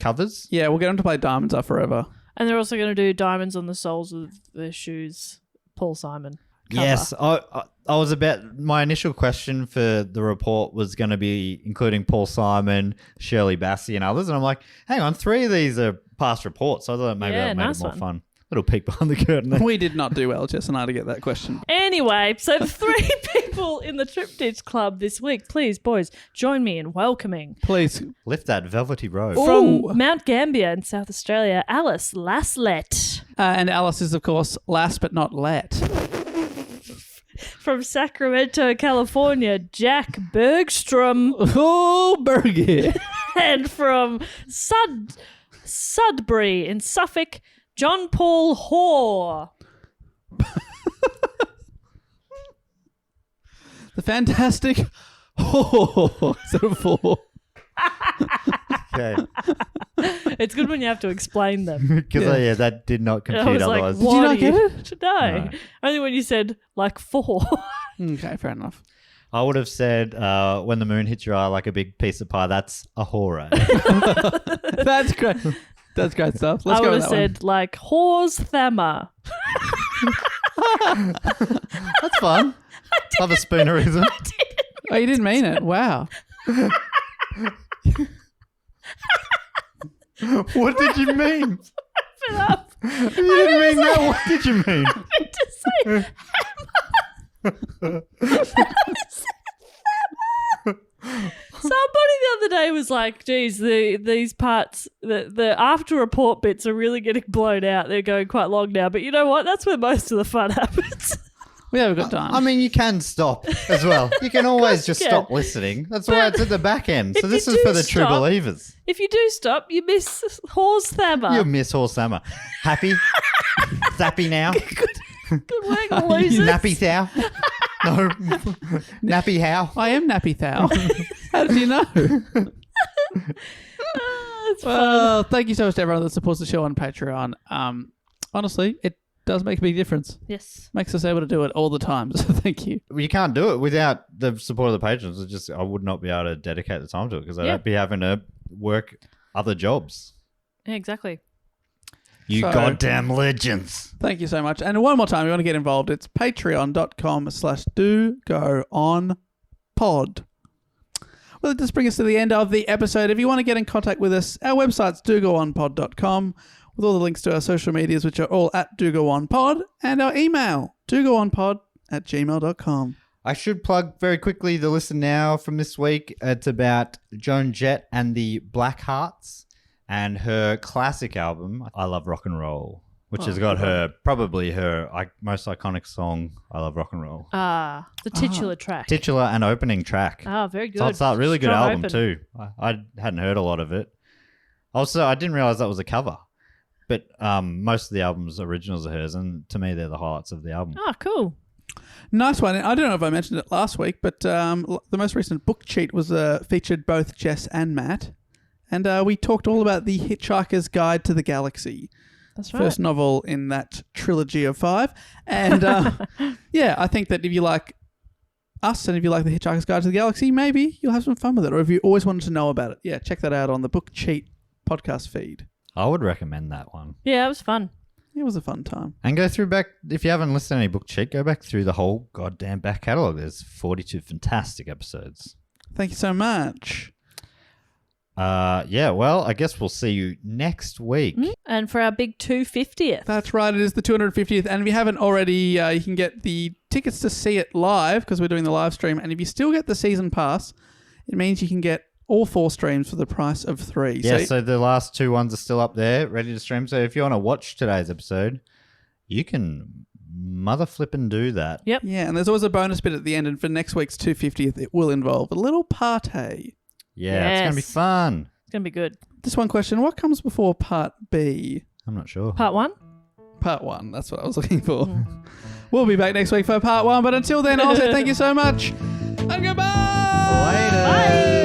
covers? Yeah, we'll get them to play Diamonds Are Forever. And they're also going to do Diamonds on the Soles of Their Shoes, Paul Simon. Cover. Yes. I was about... My initial question for the report was going to be including Paul Simon, Shirley Bassey and others. And I'm like, hang on, 3 of these are past reports. So I thought maybe Yeah, that made nice it more one. fun. Little peek behind the curtain there. We did not do well, Jess and I, to get that question. Anyway, so the 3 people in the Triptych Club this week, please, boys, join me in welcoming Please. Lift that velvety robe. Ooh. from Mount Gambier in South Australia, Alice Laslett. And Alice is, of course, last but not let. From Sacramento, California, Jack Bergstrom. Oh, Berger. And from Sudbury in Suffolk, John Paul Hoare. The fantastic. Oh, so 4. Okay. It's good when you have to explain them. Because that did not I compute was like, otherwise. what Did you not are get you? No. Only when you said like 4. Okay, fair enough. I would have said, when the moon hits your eye like a big piece of pie, that's a horror. That's great. That's great stuff. Let's I go would with have that said like Hore's Thammer. That's fun. Love a spoonerism. one. Oh, you didn't mean it. Wow. What did you mean? It up. You didn't mean that. What did you mean? To say Somebody the other day was like, geez, these parts, the after report bits are really getting blown out. They're going quite long now. But you know what? That's where most of the fun happens. We have a good time. I mean, you can stop as well. You can always just you stop can. listening. That's why it's at the back end. So if this you is do for the true stop- believers. If you do stop, you miss Hore's Thammer. You miss Horse Summer. Happy? Zappy now? Good work, losers. Nappy thou? No. Nappy how? I am Nappy Thou. How did you know? It's fun. Well, thank you so much to everyone that supports the show on Patreon. Honestly, it does make a big difference. Yes. Makes us able to do it all the time. So thank you. You can't do it without the support of the patrons. I would not be able to dedicate the time to it because I'd be having to work other jobs. Yeah, exactly. You So- goddamn legends. Thank you so much. And one more time, if you want to get involved, it's patreon.com/dogoonpod. Well, this brings us to the end of the episode. If you want to get in contact with us, our website's dogoonpod.com with all the links to our social medias, which are all at dogoonpod, and our email, dogoonpod@gmail.com. I should plug very quickly the Listen Now from this week. It's about Joan Jett and the Black Hearts and her classic album, I Love Rock and Roll, which has got probably her most iconic song, I Love Rock and Roll. The titular track. Titular and opening track. Very good. So it's a really good Strong album open. too. I hadn't heard a lot of it. Also, I didn't realize that was a cover. But most of the album's originals are hers, and to me, they're the highlights of the album. Oh, cool. Nice one. I don't know if I mentioned it last week, but the most recent book cheat was featured both Jess and Matt. And we talked all about The Hitchhiker's Guide to the Galaxy. That's right. First novel in that trilogy of 5. And yeah, I think that if you like us and if you like The Hitchhiker's Guide to the Galaxy, maybe you'll have some fun with it. Or if you always wanted to know about it, yeah, check that out on the Book Cheat podcast feed. I would recommend that one. Yeah, it was fun. It was a fun time. And go through back, if you haven't listened to any Book Cheat, go back through the whole goddamn back catalogue. There's 42 fantastic episodes. Thank you so much. Yeah, well, I guess we'll see you next week. And for our big 250th. That's right. It is the 250th. And if you haven't already, you can get the tickets to see it live because we're doing the live stream. And if you still get the season pass, it means you can get all 4 streams for the price of 3. Yeah, so the last 2 ones are still up there, ready to stream. So if you want to watch today's episode, you can mother flippin' do that. Yep. Yeah, and there's always a bonus bit at the end. And for next week's 250th, it will involve a little party. Yeah, it's going to be Yes. fun. It's going to be good. Just one question. What comes before part B? I'm not sure. Part 1? Part 1. That's what I was looking for. We'll be back next week for part 1. But until then, I'll say thank you so much. And goodbye. Later. Bye.